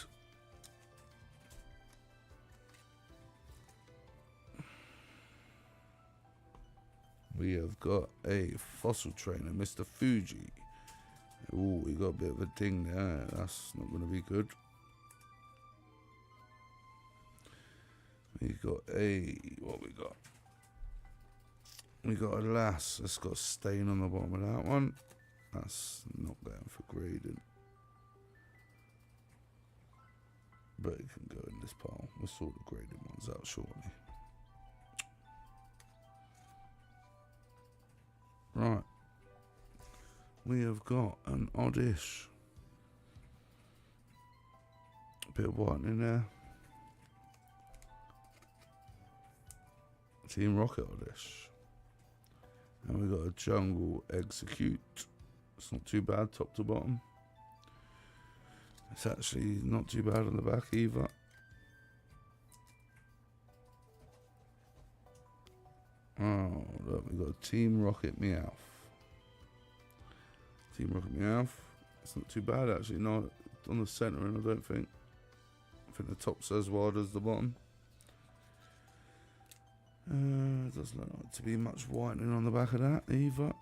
We have got a Fossil Trainer, Mr. Fuji. Oh, we got a bit of a ding there. That's not going to be good. We got a... what we got? We got a Lass. It's got a stain on the bottom of that one. That's not going for grading. But it can go in this pile. We'll sort the graded ones out shortly. Right. We have got an Oddish. A bit of whitening there. Team Rocket Oddish. And we got a Jungle Execute. It's not too bad, top to bottom. It's actually not too bad on the back either. Oh, look, we've got a Team Rocket Meowth. Team Rocket Meowth. It's not too bad actually, not on the centering, I don't think. I think the top's as wide as the bottom. It doesn't look like to be much whitening on the back of that either.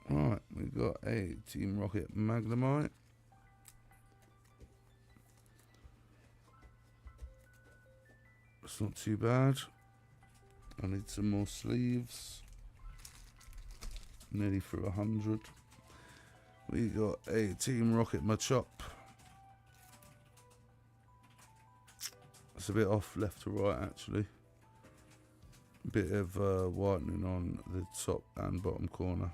Right, we've got a Team Rocket Magnemite. It's not too bad. I need some more sleeves. Nearly through 100. We got a Team Rocket Machop. It's a bit off left to right actually. Bit of whitening on the top and bottom corner.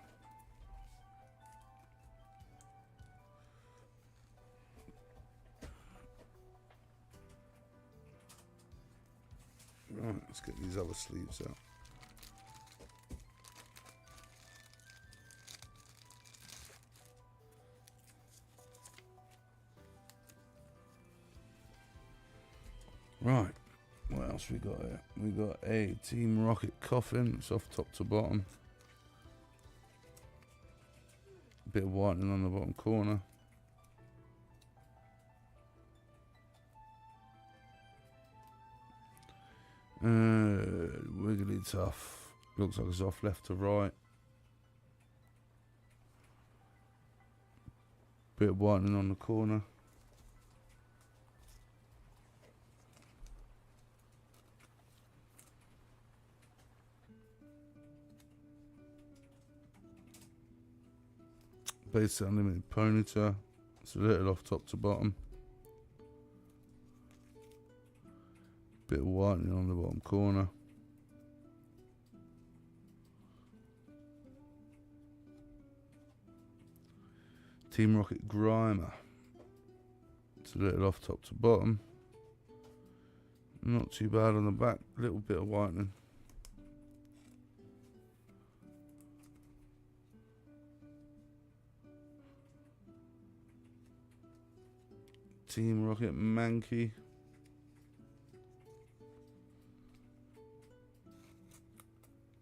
Let's get these other sleeves out. Right, what else we got here? We got a Team Rocket coffin. It's off top to bottom. A bit of whitening on the bottom corner. Wiggly tough. Looks like it's off left to right. Bit of whitening on the corner. Base Unlimited Ponyta. It's a little off top to bottom. Bit of whitening on the bottom corner. Team Rocket Grimer. It's a little off top to bottom. Not too bad on the back. A little bit of whitening. Team Rocket Mankey.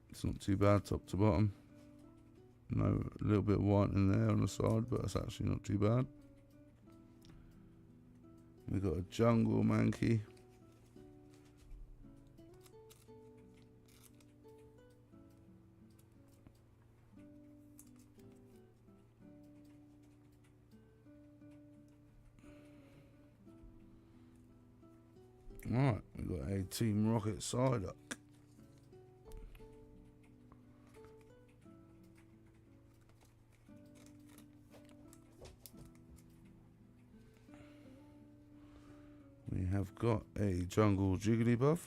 It's not too bad top to bottom. No, a little bit of white in there on the side, but it's actually not too bad. We got a Jungle Mankey. Right, we got a Team Rocket Psyduck. We have got a Jungle Jigglypuff.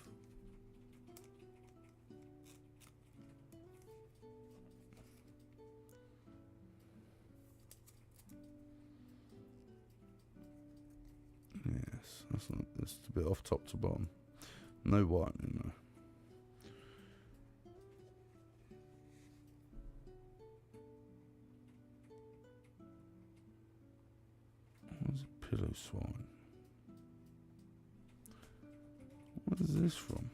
Yes, that's a bit off top to bottom. No whitening though. Where's a Pillow Swine? What is this from?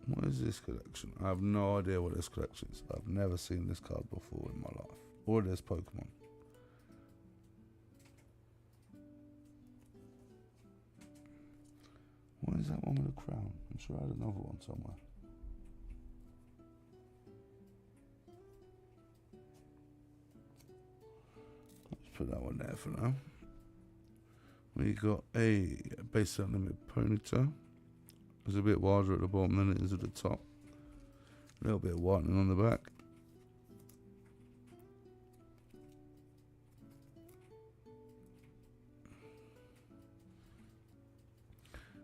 What is this collection? I have no idea what this collection is. I've never seen this card before in my life. Or this Pokemon. What is that one with a crown? I'm sure I had another one somewhere. Let's put that one there for now. We got a Base Unlimited Ponyta. It's a bit wider at the bottom than it is at the top. A little bit of whitening on the back.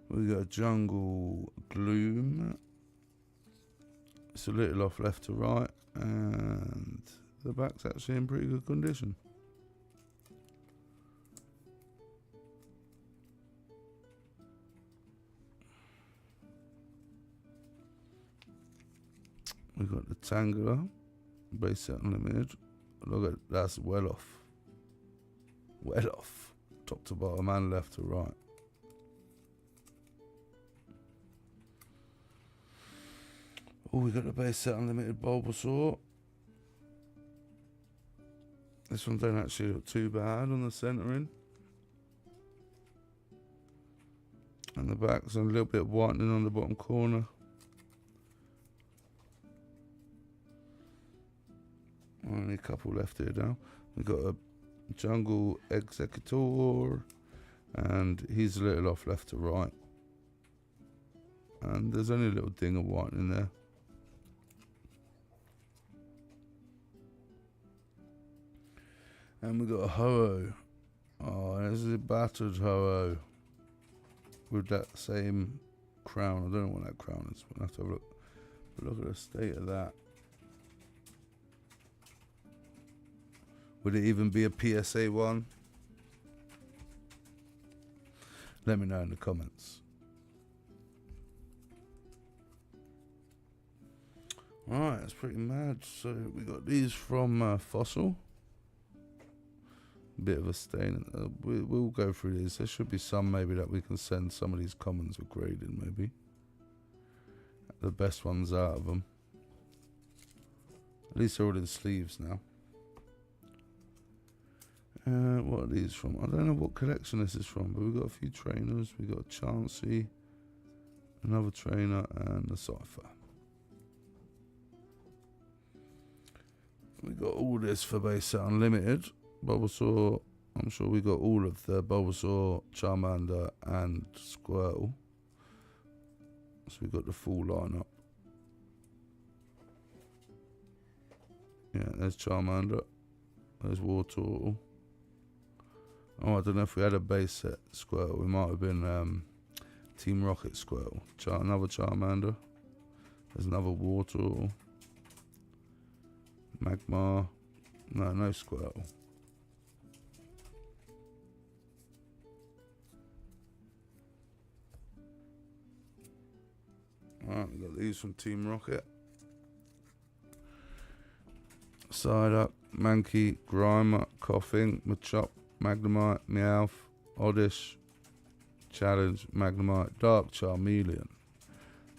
We got a Jungle Gloom. It's a little off left to right, and the back's actually in pretty good condition. We got the Tangela, Base Set Unlimited. Look at that's well off. Well off. Top to bottom and left to right. Oh, we got the Base Set Unlimited Bulbasaur. This one don't actually look too bad on the centering. And the back's a little bit whitening on the bottom corner. Only a couple left here now. We've got a Jungle Executor, and he's a little off left to right. And there's only a little ding of white in there. And we got a Ho-Oh. Oh, this is a battered Ho-Oh with that same crown. I don't know what that crown is. We'll have to have a look. But look at the state of that. Would it even be a PSA 1? Let me know in the comments. Right, that's pretty mad. So we got these from Fossil. Bit of a stain. We'll go through these. There should be some maybe that we can send some of these commons with grading maybe. The best ones out of them. At least they're all in sleeves now. What are these from? I don't know what collection this is from, but we've got a few trainers. We've got Chansey, another trainer, and a Cypher. We got all this for base set unlimited. Bulbasaur, I'm sure we got all of the Bulbasaur, Charmander, and Squirtle. So we got the full lineup. Yeah, there's Charmander. There's Wartortle. Oh, I don't know if we had a base set Squirtle. We might have been Team Rocket Squirtle. Another Charmander. There's another Wartortle. Magmar. No Squirtle. Alright, we got these from Team Rocket. Psyduck, Mankey, Grimer, Coughing, Machop, Magnemite, Meowth, Oddish, Challenge, Magnemite, Dark Charmeleon.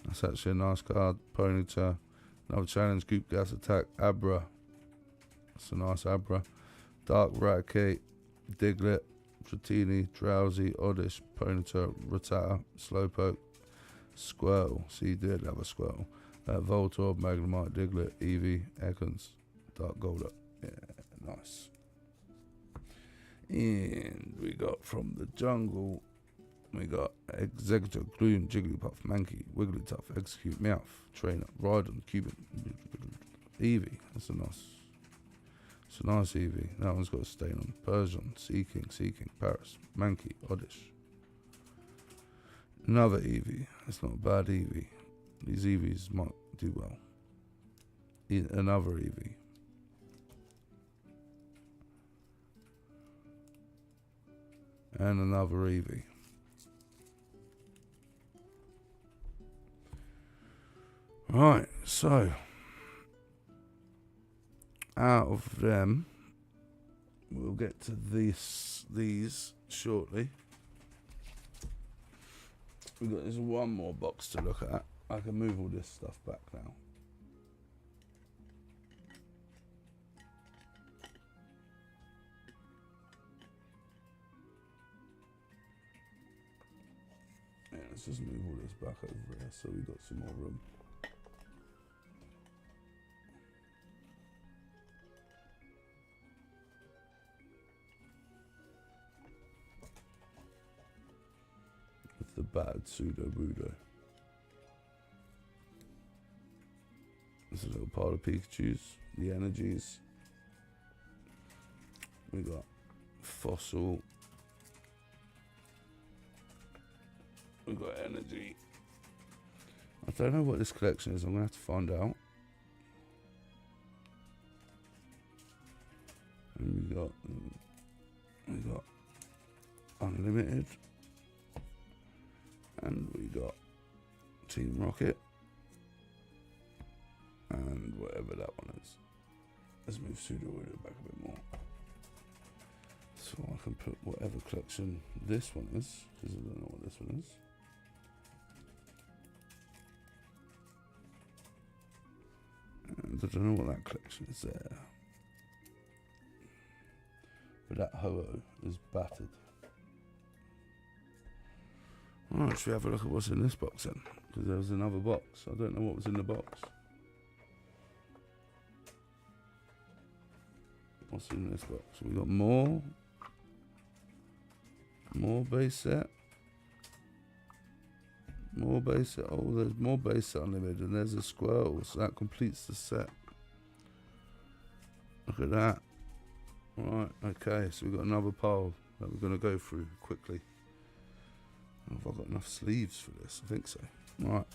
That's actually a nice card. Ponyta, another Challenge, Goop Gas Attack, Abra. That's a nice Abra. Dark Raticate, Diglett, Dratini, Drowsy, Oddish, Ponyta, Rattata, Slowpoke, Squirtle. So you did have a Squirtle. Voltorb, Magnemite, Diglett, Eevee, Ekans, Dark Golduck. Yeah, nice. And we got from the jungle, we got Executor, Gloom, Jigglypuff, Mankey, Wigglytuff, Execute, Meowth, Trainer, Rhydon, Cubin, Eevee. That's a nice Eevee. That one's got a stain on. Persian, Seeking, Paris, Mankey, Oddish. Another Eevee. That's not a bad Eevee. These Eevees might do well. Another Eevee. And another Eevee. Right, so out of them, we'll get to these shortly. We've got this one more box to look at. I can move all this stuff back now. Yeah, let's just move all this back over here so we've got some more room. With the bad Pseudo-Budo. This is a little pile of Pikachus, the energies. We got Fossil. We got energy. I don't know what this collection is. I'm gonna have to find out. And we got unlimited, and we got Team Rocket, and whatever that one is. Let's move Pseudo-Budo back a bit more, so I can put whatever collection this one is, because I don't know what this one is. And I don't know what that collection is there. But that Ho-Oh is battered. Alright, should we have a look at what's in this box then? Because there was another box. I don't know what was in the box. What's in this box? We got more base set. More base set. Oh, there's more base set unlimited, and there's a Squirtle, so that completes the set. Look at that. Right, okay, so we've got another pile that we're going to go through quickly. Have I got enough sleeves for this? I think so. Right.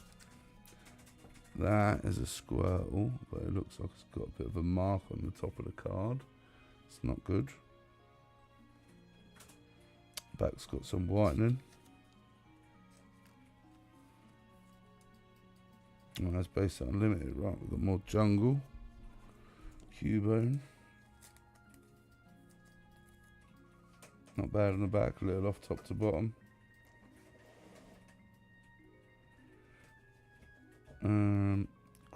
That is a Squirtle, but it looks like it's got a bit of a mark on the top of the card. It's not good. Back's got some whitening. Oh, that's base unlimited, right? We've got more jungle. Cubone. Not bad on the back, a little off top to bottom.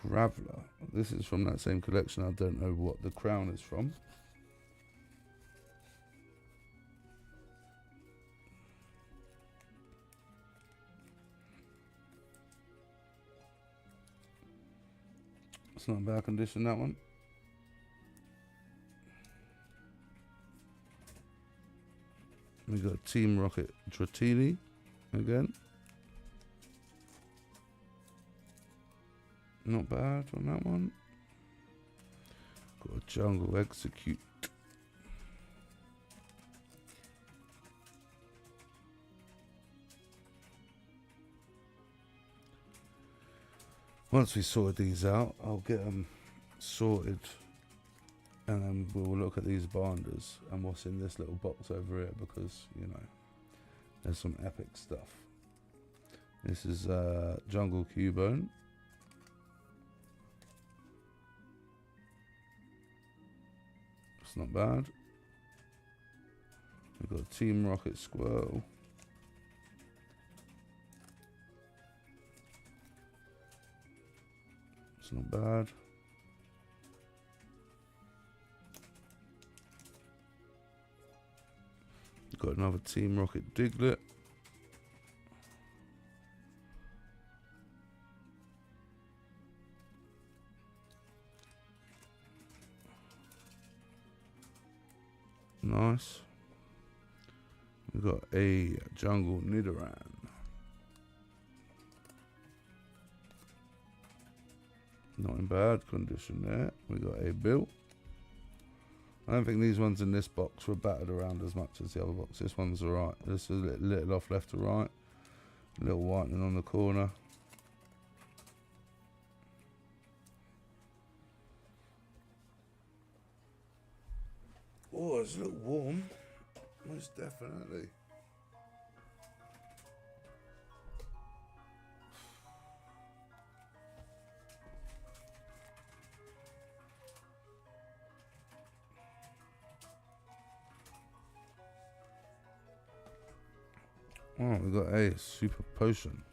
Graveler. This is from that same collection. I don't know what the crown is from. It's not in bad condition, that one. We got Team Rocket Dratini again. Not bad on that one. Got a Jungle Execute. Once we sort these out, I'll get them sorted, and then we'll look at these binders and what's in this little box over here, because, you know, there's some epic stuff. This is Jungle Cubone. It's not bad. We've got Team Rocket Squirrel. It's not bad. Got another Team Rocket Diglett. Nice. We've got a Jungle Nidoran. Not in bad condition there. We got a Bill. I don't think these ones in this box were battered around as much as the other box. This one's alright. This is a little off left to right. A little whitening on the corner. Oh, it's a little warm. Most definitely. Oh, we got a super potion.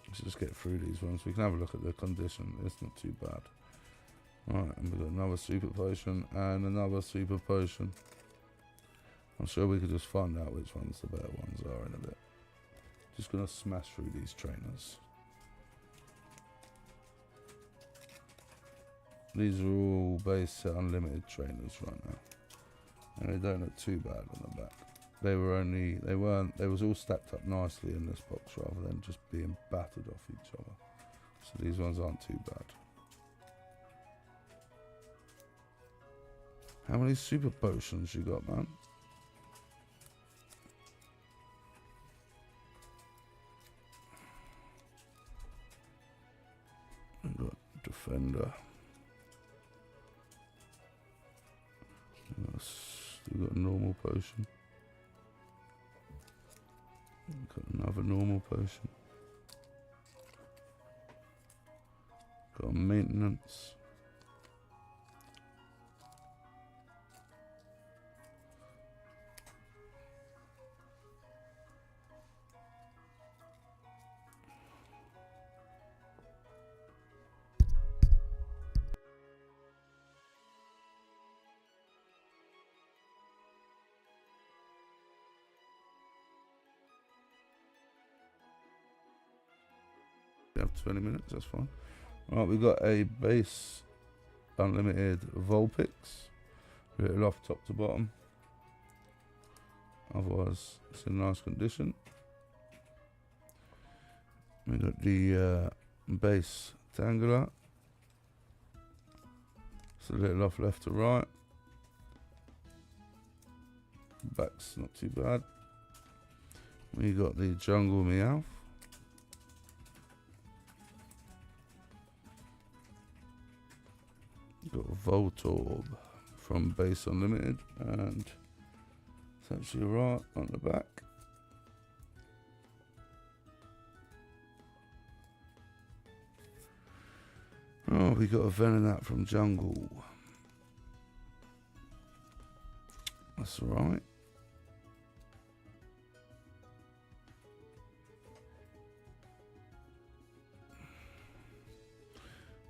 Let's just get through these ones. We can have a look at the condition. It's not too bad. Alright, and we've got another super potion and another super potion. I'm sure we could just find out which ones the better ones are in a bit. Just gonna smash through these trainers. These are all base set unlimited trainers right now. And they don't look too bad on the back. They was all stacked up nicely in this box rather than just being battered off each other. So these ones aren't too bad. How many super potions you got, man? We've got Defender. We've got a normal potion. We've got another normal potion. Got a maintenance. We have 20 minutes, that's fine. Right, we've got a base unlimited Vulpix. Written off top to bottom. Otherwise, it's in nice condition. We got the base Tangela. It's a little off left to right. Back's not too bad. We got the Jungle Meowth. Got Voltorb from Base Unlimited, and it's actually right on the back. we got a Venonat from Jungle. That's alright.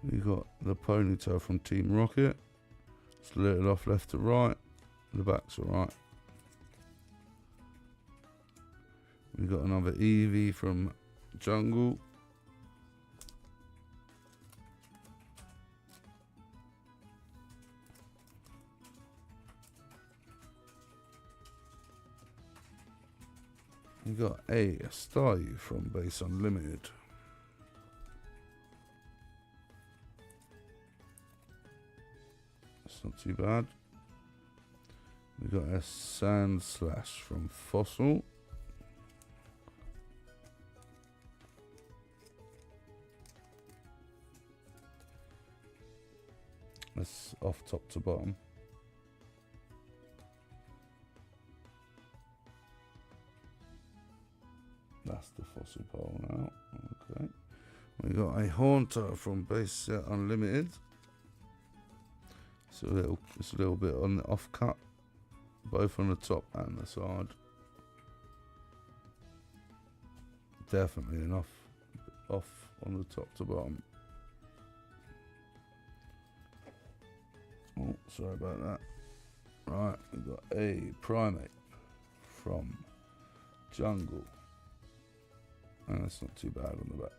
We got the Ponytail from Team Rocket. Split it off left to right. The back's alright. We got another Eevee from Jungle. We got a Staryu from Base Unlimited. That's not too bad. We got a Sand Slash from Fossil. That's off top to bottom. That's the Fossil pole now. Okay. We got a Haunter from Base Set Unlimited. It's a little bit on the off cut, both on the top and the side. Definitely an off on the top to bottom. Oh, sorry about that. Right, we got a Primate from Jungle. And that's not too bad on the back.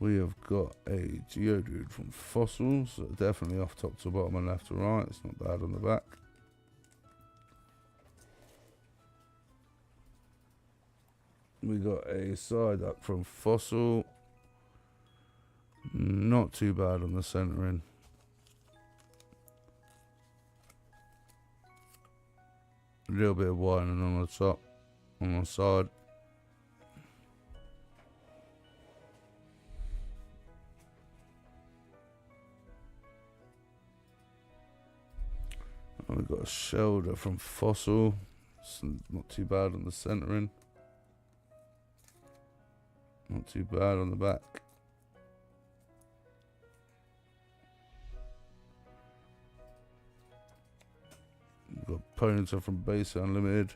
We have got a Geodude from Fossil, so definitely off top to bottom and left to right. It's not bad on the back. We got a Psyduck from Fossil. Not too bad on the centering. A little bit of whitening on the top, on the side. And we've got a Shelder from Fossil. It's not too bad on the centering. Not too bad on the back. We've got Ponytail from Base Unlimited.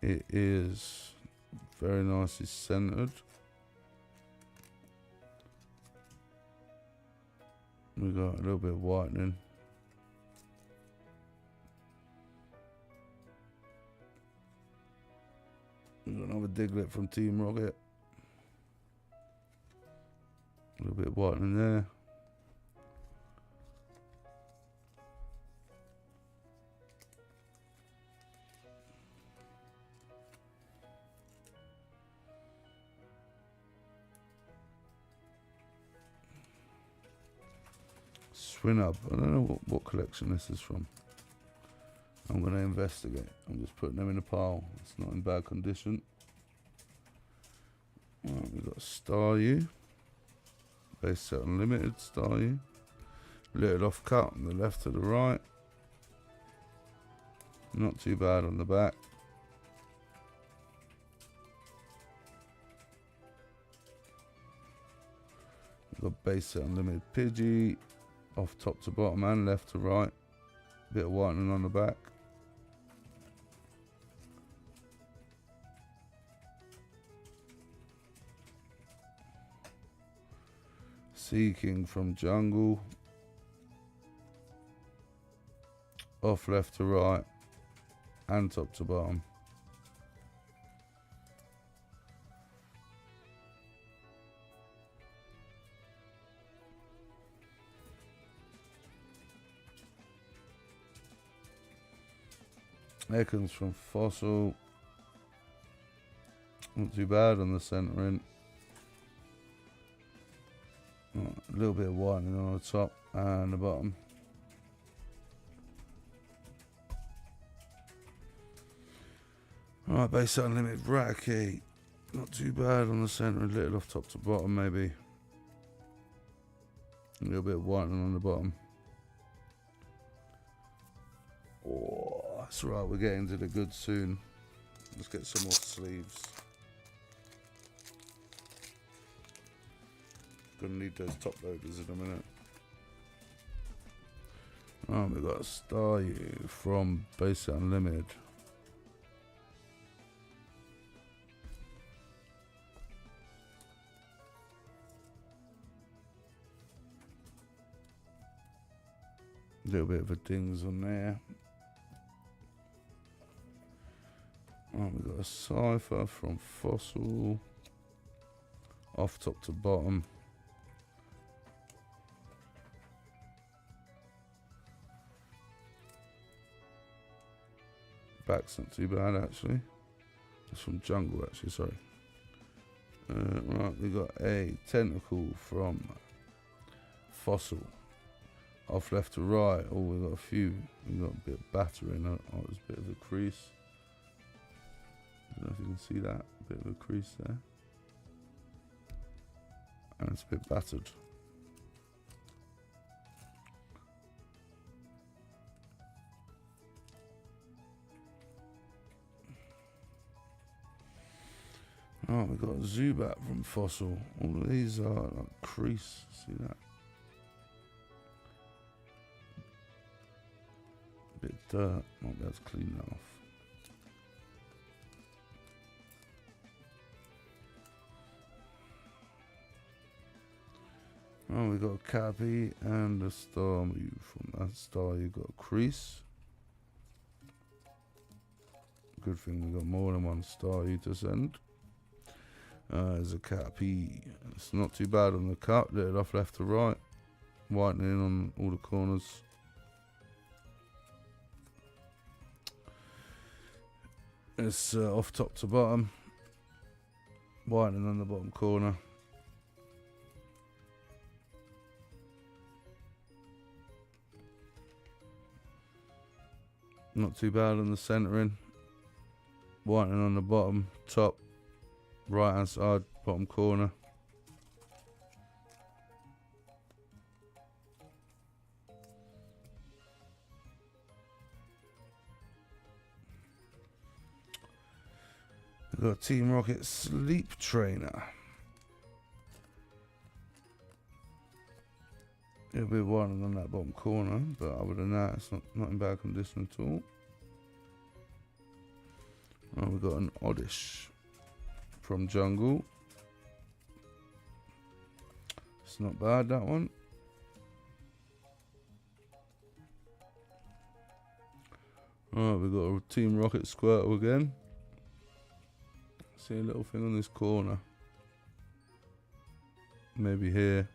It is very nicely centered. We got a little bit of whitening. We got another Diglett from Team Rocket. A little bit of whitening there. Swinub. I don't know what collection this is from. I'm going to investigate. I'm just putting them in a pile. It's not in bad condition. Right, we've got Staryu. Base Set Unlimited Staryu. Little off cut on the left to the right. Not too bad on the back. We've got Base Set Unlimited Pidgey. Off top to bottom and left to right. Bit of whitening on the back. Sea King from Jungle. Off left to right and top to bottom. Ekans from Fossil. Not too bad on the centering. A little bit of whitening on the top and the bottom. Alright, Base Unlimited Raticate. Not too bad on the centre, a little off top to bottom maybe. A little bit of whitening on the bottom. Oh, that's right, we're getting to the goods soon. Let's get some more sleeves. Gonna need those top loaders in a minute. Oh, we got a Star U from Base Unlimited. A little bit of a dings on there. Oh, we got a Cypher from Fossil. Off top to bottom. Back's not too bad actually. It's from Jungle actually, sorry. Right, we got a Tentacle from Fossil. Off left to right. Oh, we got a few. We got a bit of batter in it. Oh, there's a bit of a crease. I don't know if you can see that. A bit of a crease there. And it's a bit battered. Oh, we got a Zubat from Fossil. All of these are like crease. See that? Bit of dirt. Might be able to clean that off. Oh, we got a Cappy and a Starmie. From that Star, you got a crease. Good thing we got more than one Star you to send. There's a Cappy. It's not too bad on the cut. Let it off left to right. Whitening on all the corners. It's off top to bottom. Whitening on the bottom corner. Not too bad on the centering. Whitening on the bottom, top, right hand side, bottom corner. We've got Team Rocket Sleep Trainer. It'll be whitening on that bottom corner, but other than that, it's not in bad condition at all. Oh, we've got an Oddish from Jungle. It's not bad, that one. Alright, we've got a Team Rocket Squirtle again. See a little thing on this corner. Maybe here.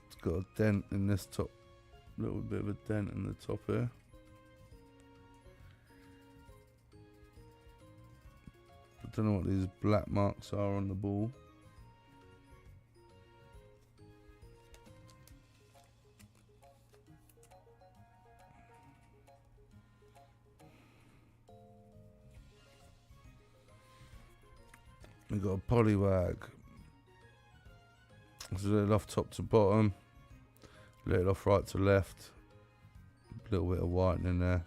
It's got a dent in this top. Little bit of a dent in the top here. I don't know what these black marks are on the ball. We've got a Poliwag. It's a little off top to bottom. A little off right to left. A little bit of whitening there.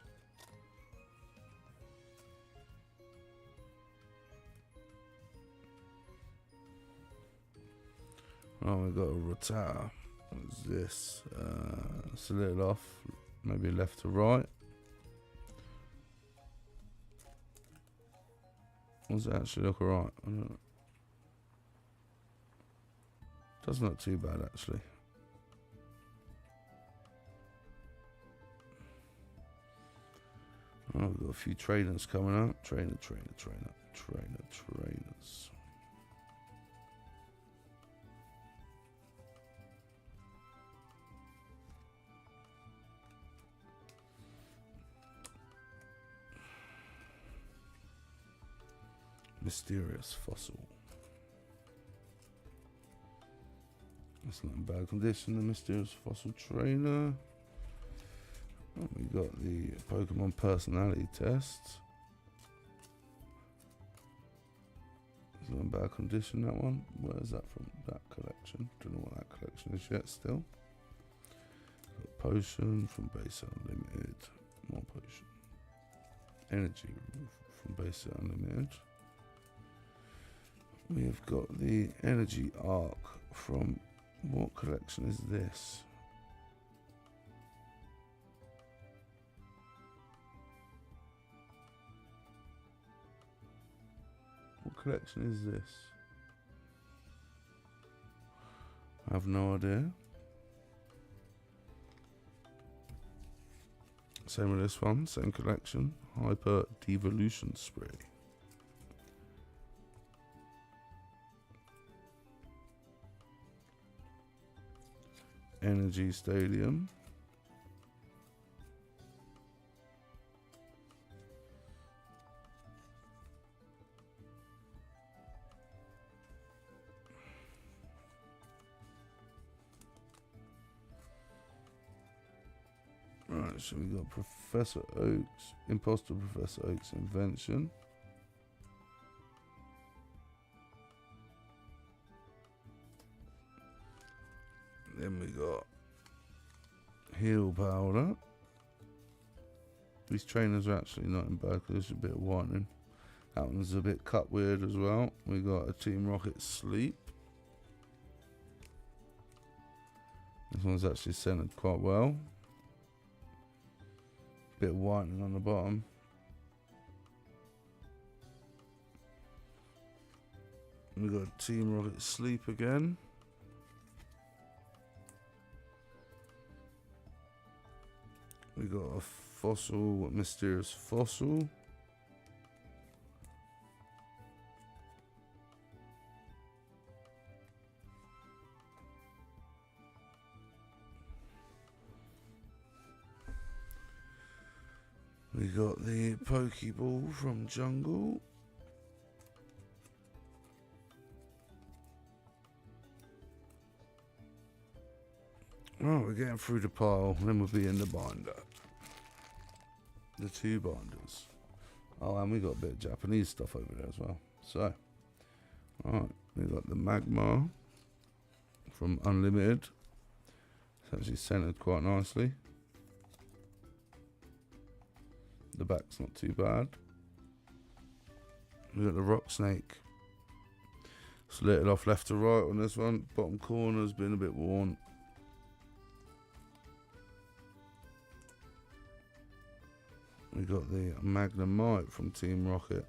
Oh, we've got a Rattata. What's this? It's a little off. Maybe left to right. Does it actually look alright? I don't know. Doesn't look too bad actually. Oh, we've got a few trainers coming up. Trainers. Mysterious Fossil. That's not in bad condition, the Mysterious Fossil trainer. Oh, we got the Pokemon personality test. It's not in bad condition, that one. Where is that from? That collection. Don't know what that collection is yet still. Potion from Base Unlimited. More potion. Energy from Base Unlimited. We've got the energy arc from what collection is this? What collection is this? I have no idea. Same with this one, same collection. Hyper Devolution Spray. Energy Stadium. Right, so we got Professor Oak's, Imposter Professor Oak's Invention. Then we got Heal Powder. These trainers are actually not in bad because there's a bit of whitening. That one's a bit cut weird as well. We got a Team Rocket Sleep. This one's actually centered quite well. Bit of whitening on the bottom. We got Team Rocket Sleep again. We got a fossil, mysterious fossil. We got the Pokeball from Jungle. Oh, we're getting through the pile, then we'll be in the binder. The two binders. Oh, and we got a bit of Japanese stuff over there as well. So, alright, we got the Magma from Unlimited. It's actually centered quite nicely. The back's not too bad. We got the Rock Snake. Slit it off left to right on this one. Bottom corner's been a bit worn. We got the Magnemite from Team Rocket.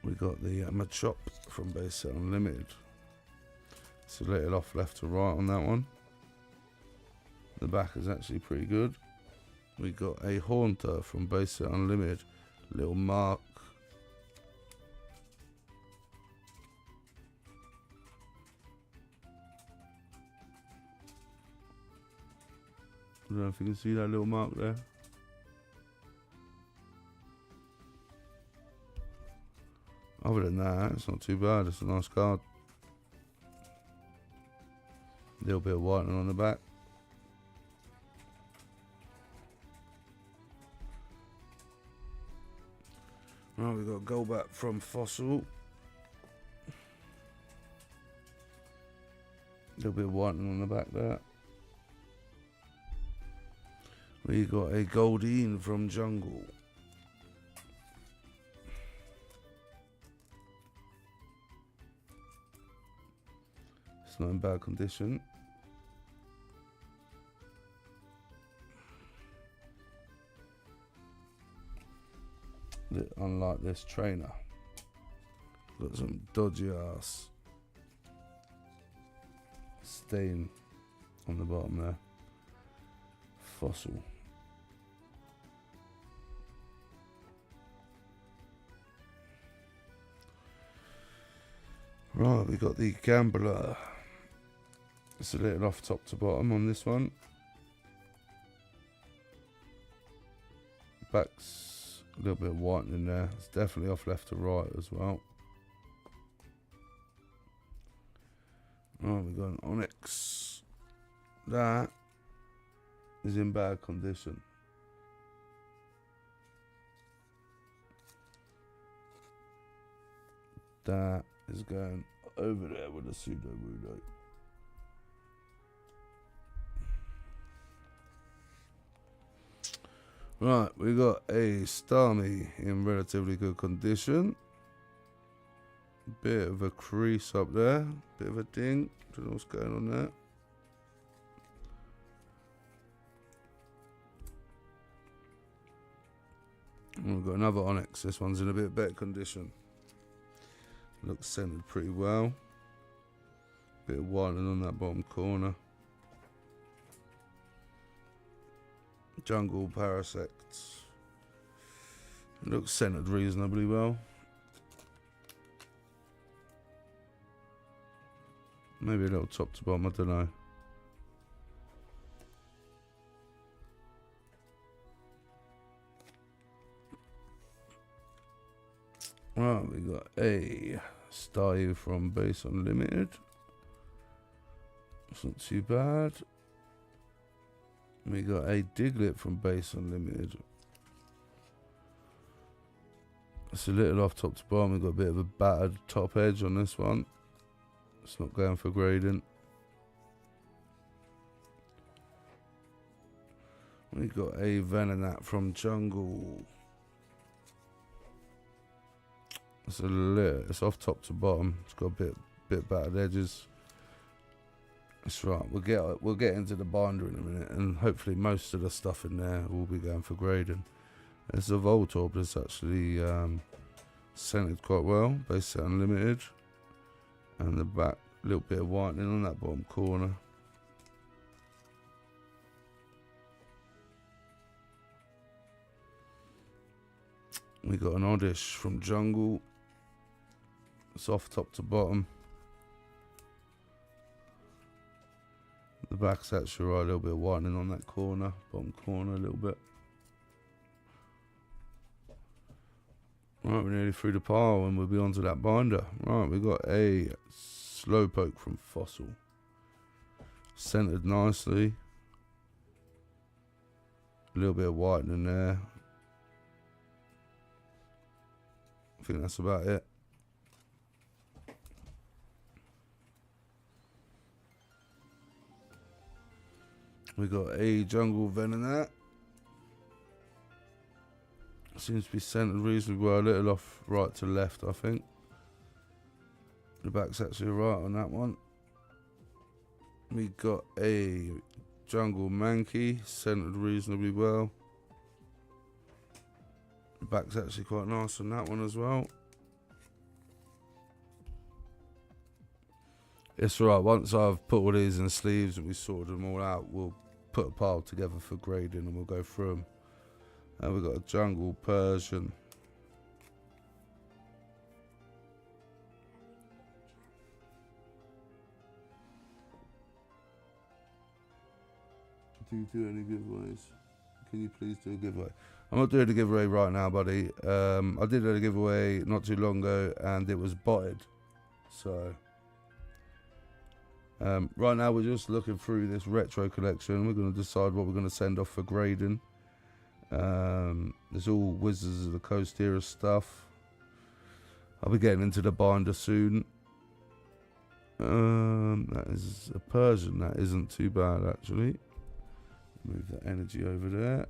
We got the Machop from Base Set Unlimited. Select it off left to right on that one. The back is actually pretty good. We got a Haunter from Base Set Unlimited. Little mark. I don't know if you can see that little mark there. Other than that, it's not too bad. It's a nice card. A little bit of whitening on the back. Right, we've got Golbat from Fossil. A little bit of whitening on the back there. We got a Goldeen from Jungle. It's not in bad condition. Unlike this trainer, got some dodgy ass stain on the bottom there. Fossil. Right, we got the Gambler. It's a little off top to bottom on this one. Back's a little bit of whitening there. It's definitely off left to right as well. Oh, we got an Onyx. That is in bad condition. That is going over there with a pseudo-rudo. Right, we got a Starmie in relatively good condition. Bit of a crease up there, bit of a ding. Don't know what's going on there. And we've got another Onyx. This one's in a bit better condition. Looks centered pretty well. Bit of whitening on that bottom corner. Jungle Parasects. Looks centered reasonably well. Maybe a little top to bottom, I don't know. Right, we got a Staryu from Base Unlimited. It's not too bad. We got a Diglett from Base Unlimited. It's a little off top to bottom. We've got a bit of a battered top edge on this one. It's not going for grading. We got a Venonat from Jungle. It's off top to bottom. It's got a bit battered edges. That's right. We'll get into the binder in a minute, and hopefully most of the stuff in there will be going for grading. There's a Voltorb that's actually centered quite well, Base Set Unlimited, and the back little bit of whitening on that bottom corner. We got an Oddish from Jungle. It's off top to bottom. The back's actually right, a little bit of whitening on that corner, bottom corner a little bit. Right, we're nearly through the pile and we'll be onto that binder. Right, we got a Slowpoke from Fossil. Centered nicely. A little bit of whitening there. I think that's about it. We got a Jungle Venonat. Seems to be centered reasonably well, a little off right to left, I think. The back's actually right on that one. We got a Jungle Mankey, centered reasonably well. The back's actually quite nice on that one as well. It's right, once I've put all these in sleeves and we sorted them all out, we'll put a pile together for grading and we'll go through them. And we've got a Jungle Persian. Do you do any giveaways? Can you please do a giveaway? I'm not doing a giveaway right now, buddy. I did a giveaway not too long ago and it was botted. So right now we're just looking through this retro collection. We're going to decide what we're going to send off for grading. There's all Wizards of the Coast era stuff. I'll be getting into the binder soon. That is a Persian. That isn't too bad actually. Move that energy over there.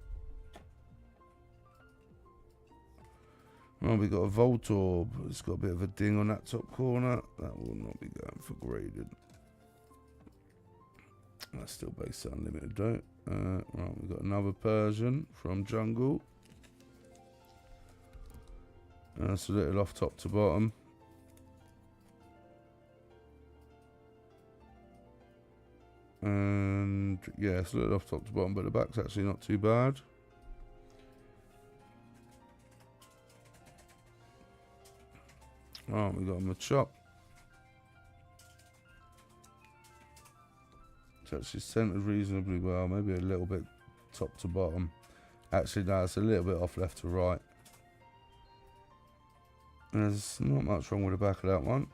Well, we got a Voltorb. It's got a bit of a ding on that top corner. That will not be going for graded. That's still Base Set Unlimited though. Right, we've got another Persian from Jungle. That's a little off top to bottom. And yeah, it's a little off top to bottom, but the back's actually not too bad. Right, we've got a Machop. It's actually centered reasonably well, maybe a little bit top to bottom. Actually, no, it's a little bit off left to right. There's not much wrong with the back of that one.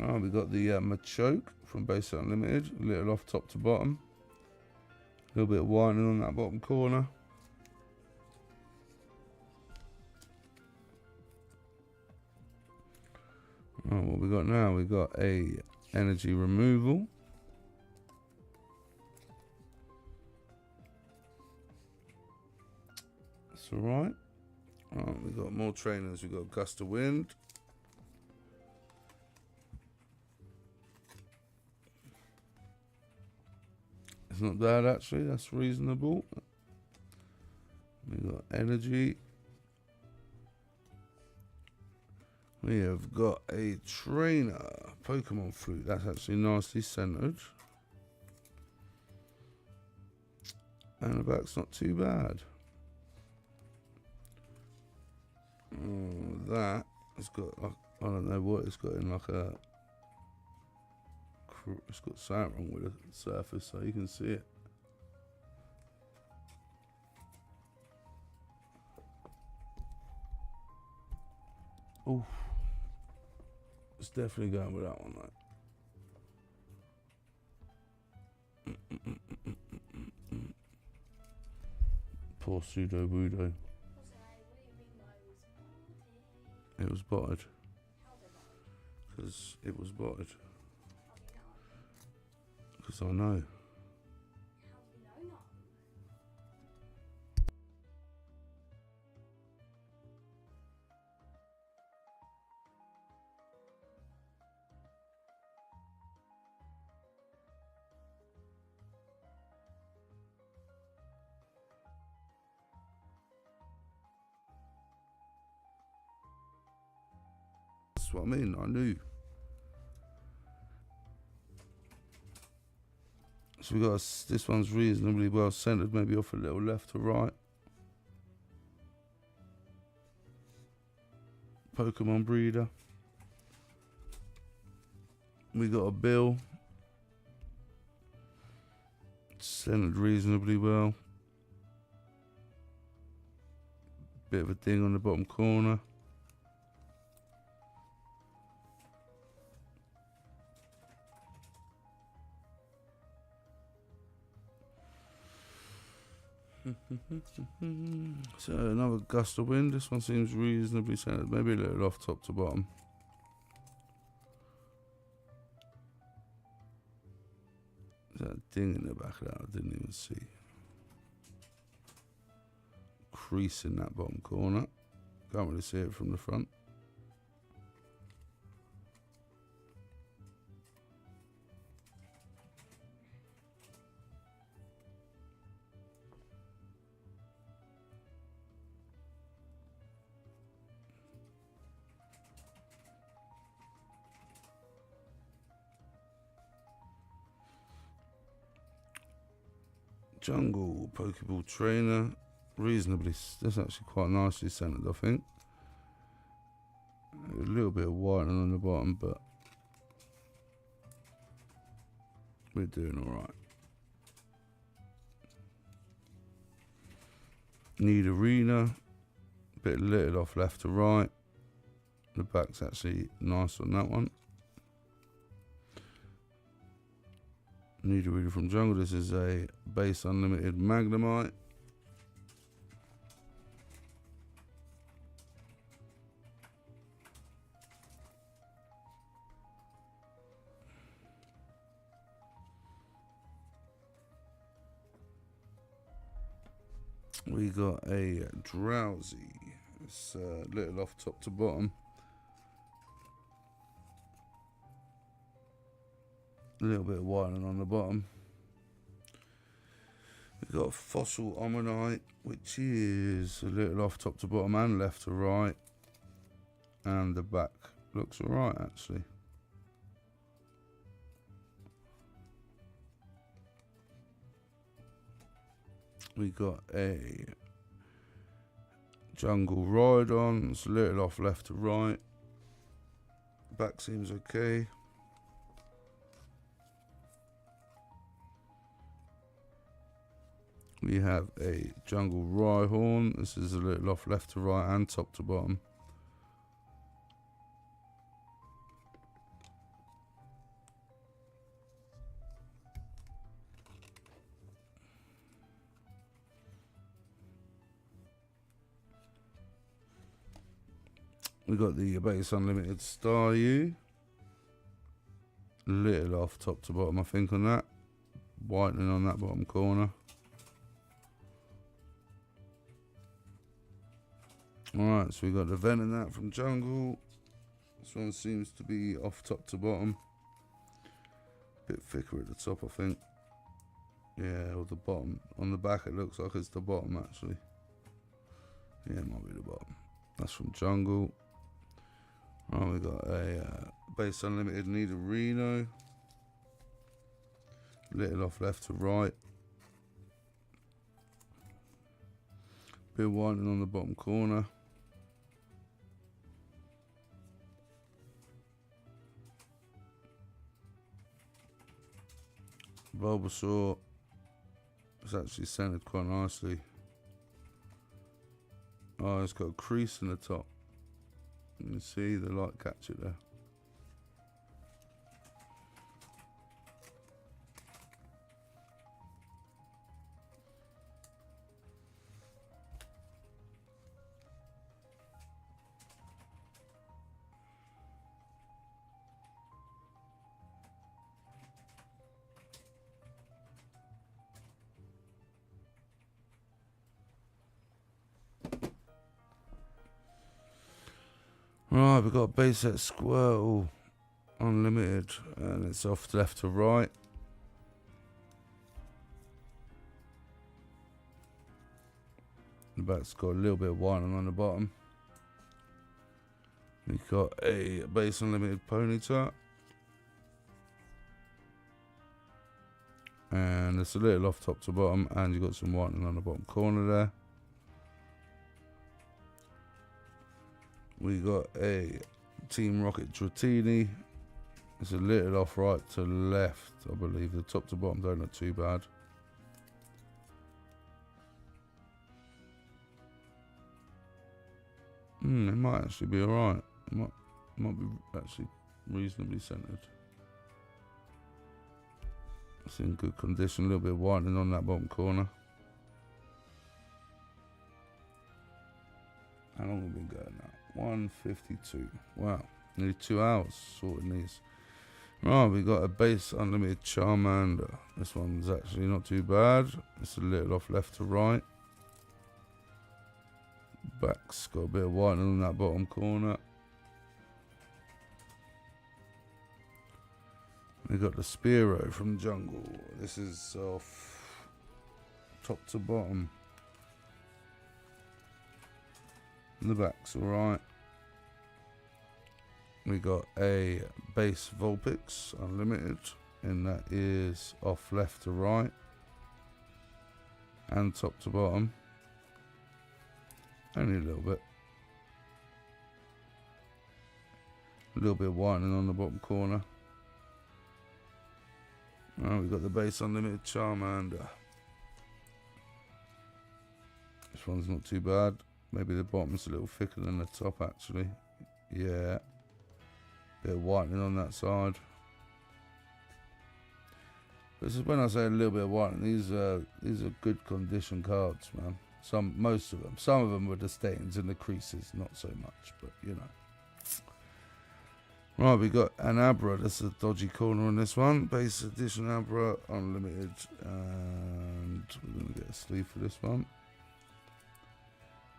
Oh, we got the Machoke from Base Unlimited, a little off top to bottom. A little bit of whitening on that bottom corner. Oh, what we got now? We got a energy removal. That's alright. Oh, we got more trainers. We got Gust of Wind. It's not bad actually, that's reasonable. We got energy. We have got a trainer, Pokemon Fruit. That's actually nicely centered. And the back's not too bad. Oh, that has got, like, I don't know what it's got in, like a, it's got something wrong with the surface so you can see it. Oh, it's definitely going with that one, though. Poor Pseudo Wudo. It was botted. Because it was botted. Because I know. That's what I mean, I knew. So we got this one's reasonably well centered, maybe off a little left to right. Pokemon breeder. We got a bill. Centered reasonably well. Bit of a ding on the bottom corner. So another gust of wind. This one seems reasonably centered, maybe a little off top to bottom. Is that a ding in the back of that? I didn't even see. Crease in that bottom corner. Can't really see it from the front. Jungle Pokeball Trainer, reasonably, that's actually quite nicely centered, I think. A little bit of whitening on the bottom, but we're doing alright. Need Arena, bit littered off left to right. The back's actually nice on that one. Need a reader from Jungle. This is a Base Unlimited Magnemite. We got a Drowsy. It's a little off top to bottom. A little bit of whitening on the bottom. We've got a Fossil Omanyte, which is a little off top to bottom and left to right. And the back looks alright actually. We got a Jungle Rhydon. It's a little off left to right. Back seems okay. We have a Jungle Rhyhorn. This is a little off left to right and top to bottom. We got the base unlimited Star U. Little off top to bottom, I think, on that. Whitening on that bottom corner. Alright, so we got the vent in that from Jungle. This one seems to be off top to bottom. Bit thicker at the top, I think. Yeah, or the bottom. On the back it looks like it's the bottom actually. Yeah, it might be the bottom. That's from Jungle. Right, we got a base unlimited Nida Reno. Little off left to right. Bit whitening on the bottom corner. Bulbasaur. It's actually centered quite nicely. Oh, it's got a crease in the top. You can see the light catch it there. Right, we've got base set Squirtle unlimited, and it's off left to right. The back's got a little bit of whitening on the bottom. We've got a base unlimited Ponyta, and it's a little off top to bottom, and you've got some whitening on the bottom corner there. We got a Team Rocket Dratini. It's a little off right to left, I believe. The top to bottom don't look too bad. It might actually be alright. It might be actually reasonably centered. It's in good condition. A little bit of whitening on that bottom corner. How long have we been going now? 1:52. Wow, nearly 2 hours sorting these. Right, we got a base unlimited Charmander. This one's actually not too bad. It's a little off left to right. Back's got a bit of whitening on that bottom corner. We got the Spearow from Jungle. This is off top to bottom. The back's alright. We got a base Vulpix unlimited, and that is off left to right and top to bottom. Only a little bit. A little bit of whitening on the bottom corner. Alright, we've got the base unlimited Charmander. This one's not too bad. Maybe the bottom's a little thicker than the top actually. Yeah. Bit of whitening on that side. This is when I say a little bit of whitening. These are good condition cards, man. Most of them. Some of them with the stains and the creases, not so much, but you know. Right, we got an Abra. That's a dodgy corner on this one. Base edition Abra unlimited, and we're gonna get a sleeve for this one.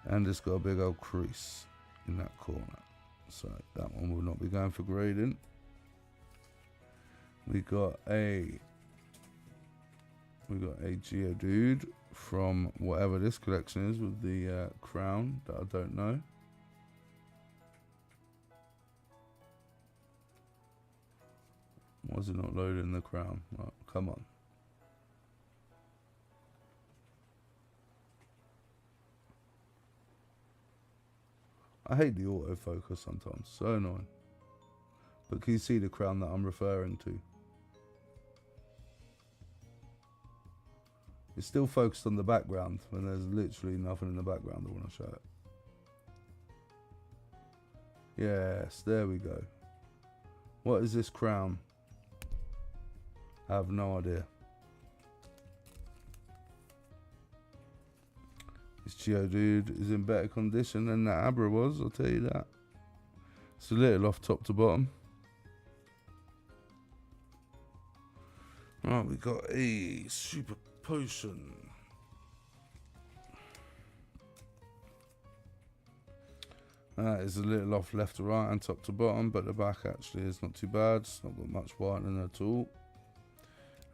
And it's got a big old crease in that corner. So that one will not be going for grading. We got a Geodude from whatever this collection is with the crown that I don't know. Why is it not loading the crown? Oh, come on. I hate the autofocus sometimes, so annoying. But can you see the crown that I'm referring to? It's still focused on the background when there's literally nothing in the background I want to show it. Yes, there we go. What is this crown? I have no idea. This Geodude is in better condition than that Abra was, I'll tell you that. It's a little off top to bottom. Right, we got a super potion. That is a little off left to right and top to bottom, but the back actually is not too bad. It's not got much whitening at all.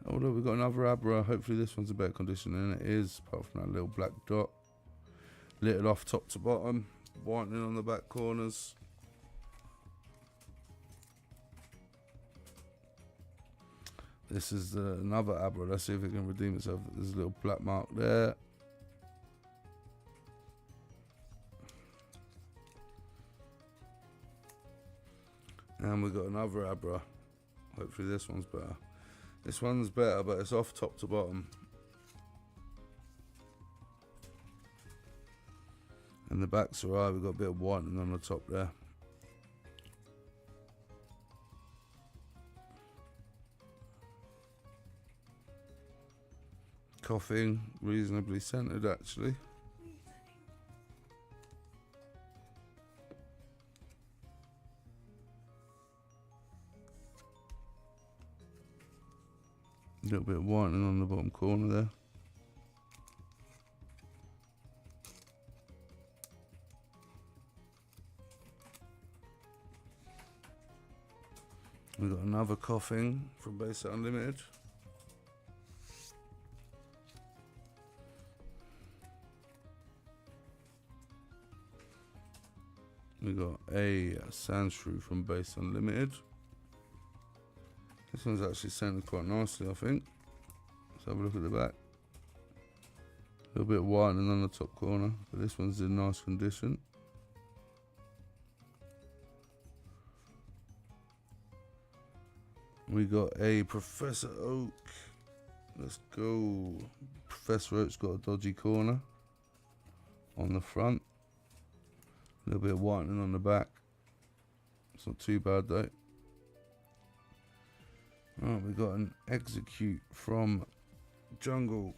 Although we've got another Abra. Hopefully this one's in better condition than it is, apart from that little black dot. Little off top to bottom, whitening on the back corners. This is another Abra. Let's see if it can redeem itself. There's a little black mark there. And we've got another Abra. Hopefully this one's better. This one's better, but it's off top to bottom. And the back's alright. We've got a bit of whitening on the top there. Coughing, reasonably centered actually. A little bit of whitening on the bottom corner there. We've got another coughing from Base Unlimited. We got a Sandshrew from Base Unlimited. This one's actually centered quite nicely, I think. Let's have a look at the back. A little bit of whitening on the top corner, but this one's in nice condition. We got a Professor Oak. Let's go. Professor Oak's got a dodgy corner on the front. A little bit of whitening on the back. It's not too bad though. Right, we got an Execute from Jungle.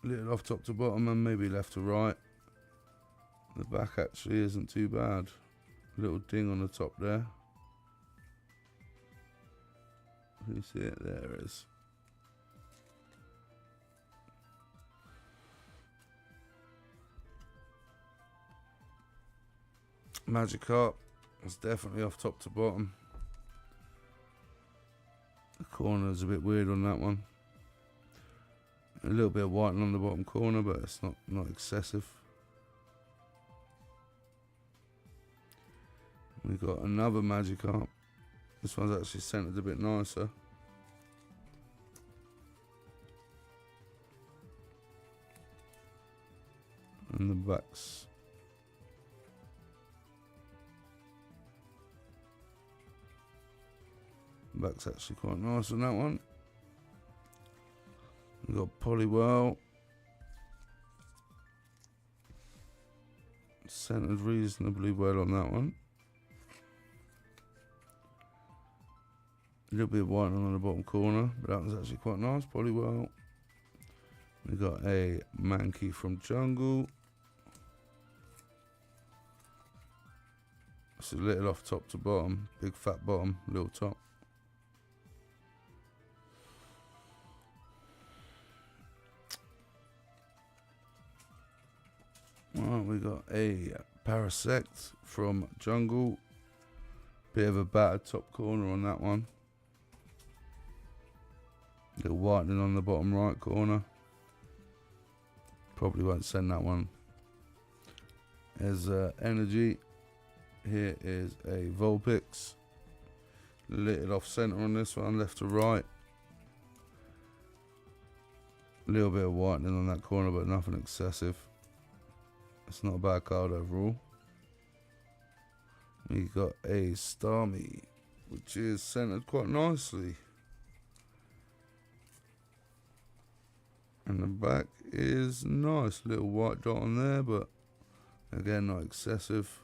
Little off top to bottom and maybe left to right. The back actually isn't too bad. Little ding on the top there. Can you see it? There it is. Magikarp is definitely off top to bottom. The corner's a bit weird on that one. A little bit of whitening on the bottom corner, but it's not excessive. We've got another Magikarp. This one's actually centered a bit nicer. And the back's actually quite nice on that one. We've got Poliwhirl. Centered reasonably well on that one. A little bit of whitening on the bottom corner, but that one's actually quite nice. Poliwhirl. We got a Mankey from Jungle. It's a little off top to bottom, big fat bottom, little top. Right, we got a Parasect from Jungle. Bit of a battered top corner on that one. Little whitening on the bottom right corner. Probably won't send that one. There's Energy. Here is a Vulpix. Little off center on this one, left to right. A little bit of whitening on that corner, but nothing excessive. It's not a bad card overall. We got a Starmie, which is centered quite nicely. And the back is nice, little white dot on there, but again, not excessive.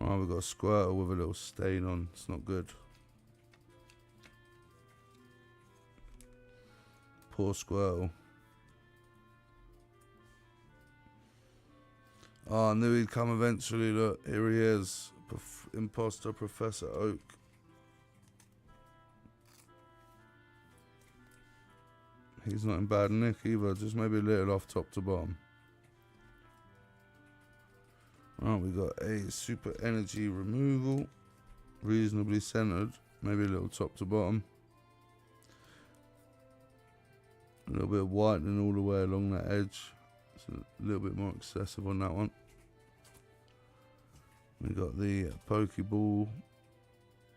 Right, we've got a Squirtle with a little stain on. It's not good. Poor Squirtle. Oh, I knew he'd come eventually. Look, here he is. Imposter Professor Oak. He's not in bad nick either, just maybe a little off top to bottom. Right, we got a super energy removal, reasonably centered, maybe a little top to bottom. A little bit of whitening all the way along that edge. It's a little bit more excessive on that one. We got the Pokeball,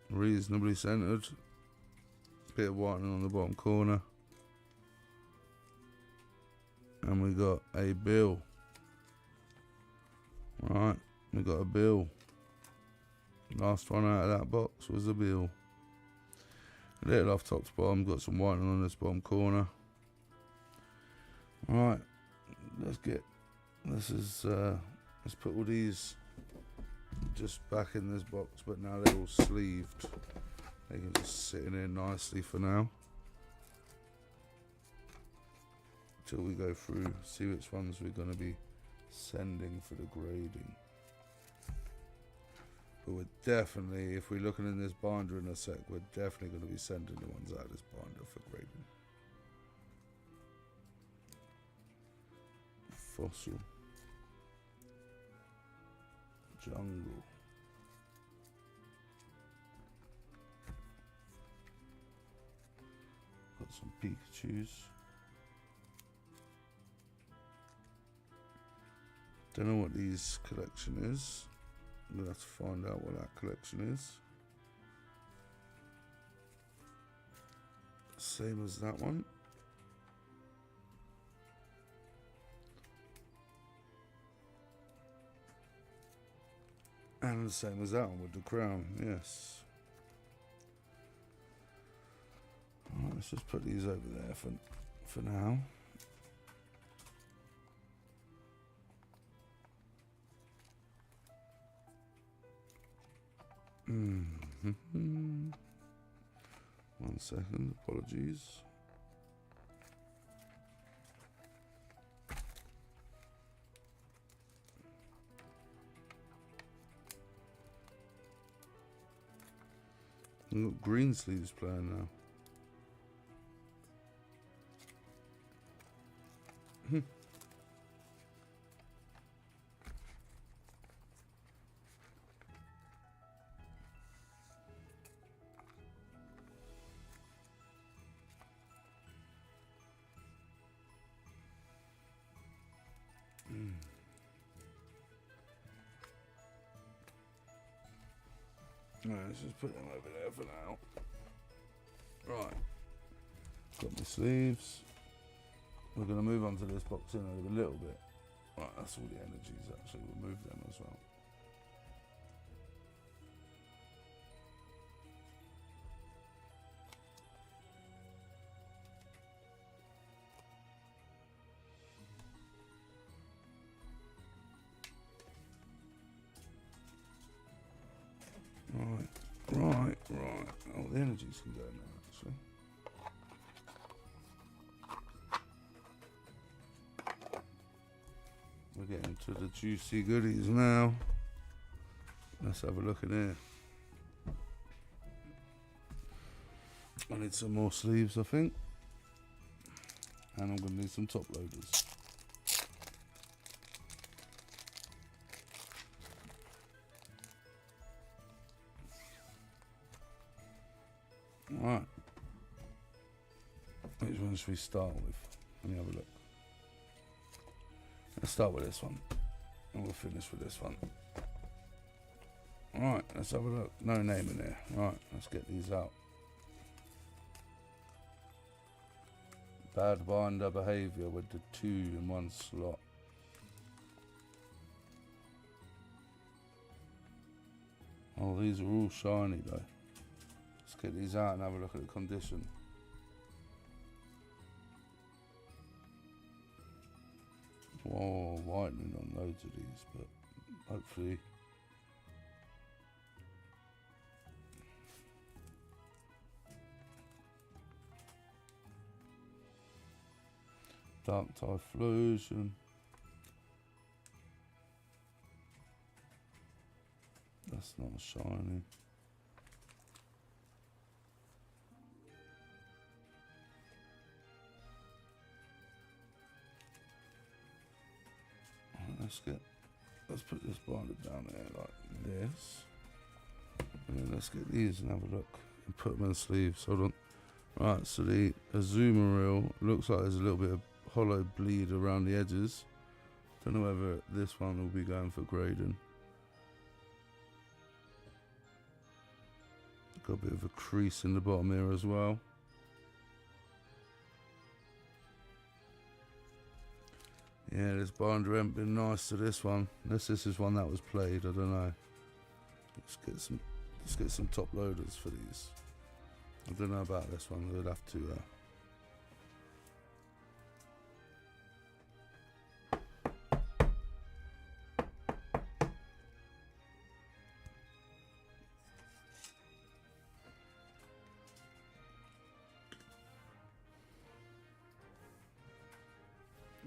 reasonably centered. Bit of whitening on the bottom corner. And we got a bill. Right, we got a bill. Last one out of that box was a bill. A little off top to bottom, got some whitening on this bottom corner. Right, let's put all these just back in this box, but now they're all sleeved. They can just sit in here nicely for now. Till we go through, see which ones we're going to be sending for the grading. But we're definitely, if we're looking in this binder in a sec, we're definitely going to be sending the ones out of this binder for grading. Fossil. Jungle. Got some Pikachus. Don't know what these collection is. I'm gonna have to find out what that collection is. Same as that one. And the same as that one with the crown, yes. Alright, let's just put these over there for now. One second, apologies. We've got green sleeves playing now. Alright, let's just put them over there for now. Right, got my sleeves. We're going to move on to this box in a little bit. Right, that's all the energies actually. We'll move them as well. Right. Oh, the energies can go now, actually. We're getting to the juicy goodies now. Let's have a look in here. I need some more sleeves, I think. And I'm going to need some top loaders. Right. Which one should we start with? Let me have a look. Let's start with this one. And we'll finish with this one. Alright, let's have a look. No name in there. Right, let's get these out. Bad binder behaviour with the 2 in one slot. Oh, these are all shiny though. Let's get these out and have a look at the condition. Whoa, whitening on loads of these, but hopefully dark Typhlosion. That's not shiny. Right, let's put this binder down there like this. And then let's get these and have a look and put them in sleeves. Hold on. Right, so the Azuma reel looks like there's a little bit of hollow bleed around the edges. Don't know whether this one will be going for grading. Got a bit of a crease in the bottom here as well. Yeah, this binder ain't been nice to this one. Unless this is one that was played, I don't know. Let's get some top loaders for these. I don't know about this one. We'll have to.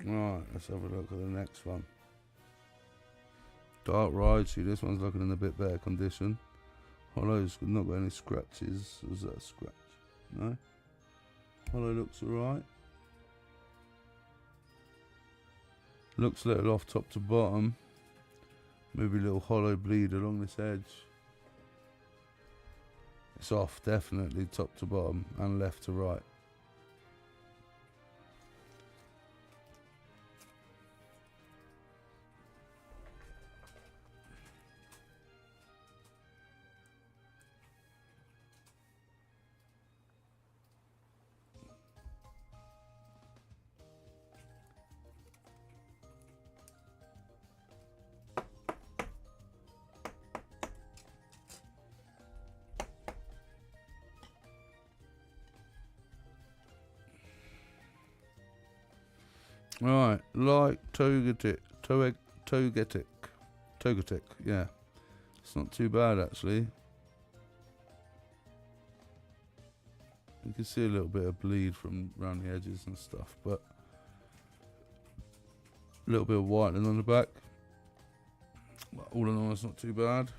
Right, let's have a look at the next one. Dark Ride. See, this one's looking in a bit better condition. Hollow's not got any scratches. Was that a scratch? No. Hollow looks alright. Looks a little off top to bottom. Maybe a little hollow bleed along this edge. It's off, definitely top to bottom and left to right. Right, like Togetic, yeah. It's not too bad actually. You can see a little bit of bleed from around the edges and stuff, but a little bit of whitening on the back. But all in all, it's not too bad.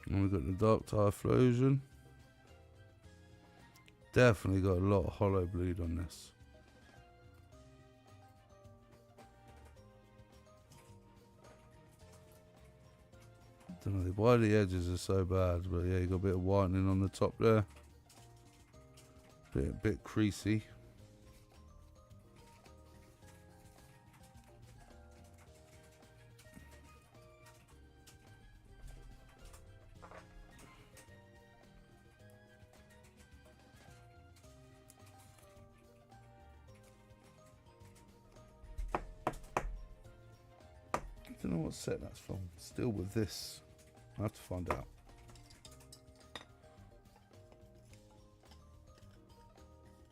And we've got the Dark Typhlosion. Definitely got a lot of hollow bleed on this. Don't know why the edges are so bad, but yeah, you got a bit of whitening on the top there. Bit creasy. I don't know what set that's from. Still with this. I have to find out.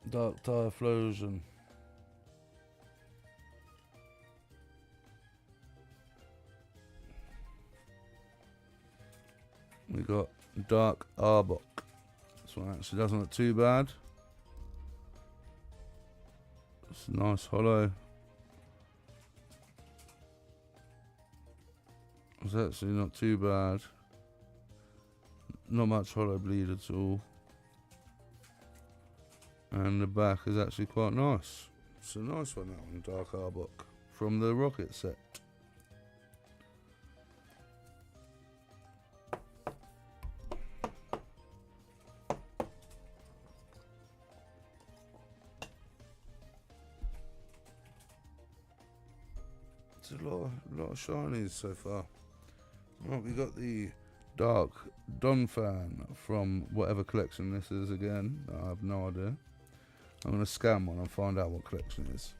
Dark Typhlosion. We got Dark Arbok. This one actually doesn't look too bad. It's a nice hollow. It's actually not too bad. Not much hollow bleed at all. And the back is actually quite nice. It's a nice one, that one, Dark Arbok, from the Rocket set. It's a lot of shinies so far. Right, we got the Dark Donphan from whatever collection this is again. I have no idea. I'm going to scan one and find out what collection it is.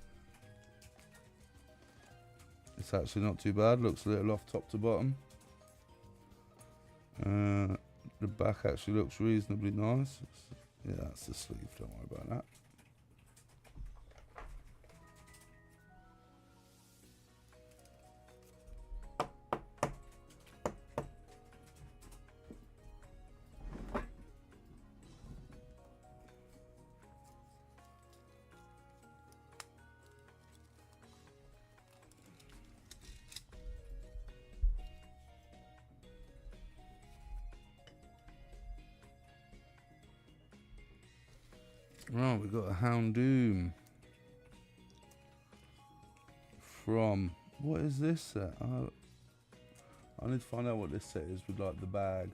It's actually not too bad. Looks a little off top to bottom. The back actually looks reasonably nice. Yeah, that's the sleeve, don't worry about that. Right, we've got a Houndoom from, what is this set? I need to find out what this set is with like the bag.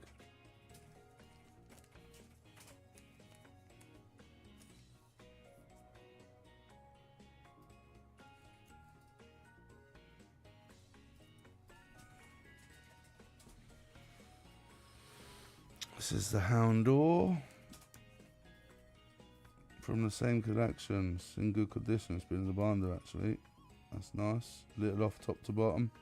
This is the Houndor from the same collection. It's in good condition. It's been in the binder actually. That's nice. Little off top to bottom.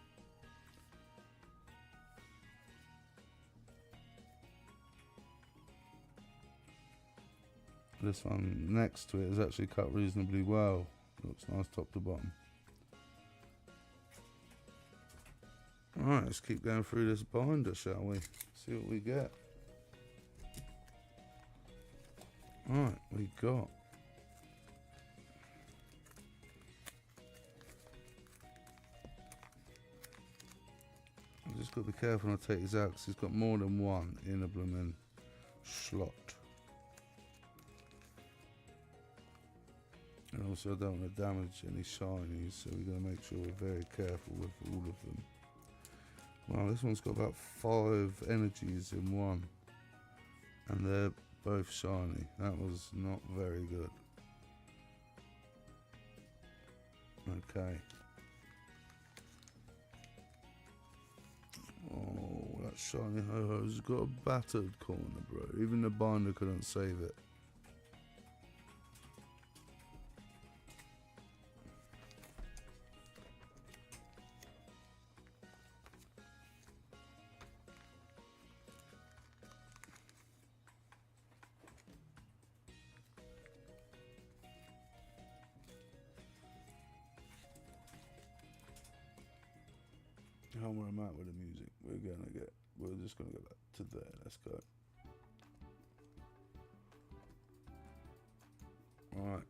This one next to it is actually cut reasonably well. Looks nice top to bottom. Alright, let's keep going through this binder, shall we? See what we get. Alright, we got I've just got to be careful when I take these out because he's got more than one in a blooming slot. And also I don't want to damage any shinies, so we're going to make sure we're very careful with all of them. Wow, this one's got about 5 energies in one. And they're both shiny. That was not very good. Okay. Oh, that shiny ho-ho's got a battered corner, bro. Even the binder couldn't save it. How where I'm at with the music, we're just gonna go back to there. Let's go. All right.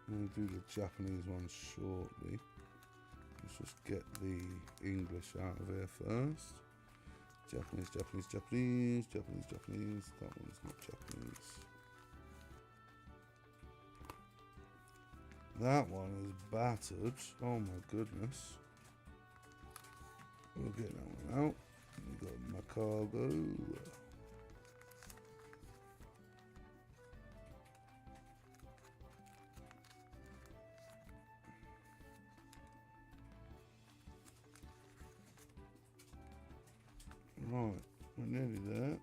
I'm going to do the Japanese one shortly. Let's just get the English out of here first. Japanese, Japanese, Japanese, Japanese, Japanese. That one's not Japanese. That one is battered. Oh my goodness. We'll get that one out. We got my cargo. Right, we're nearly there.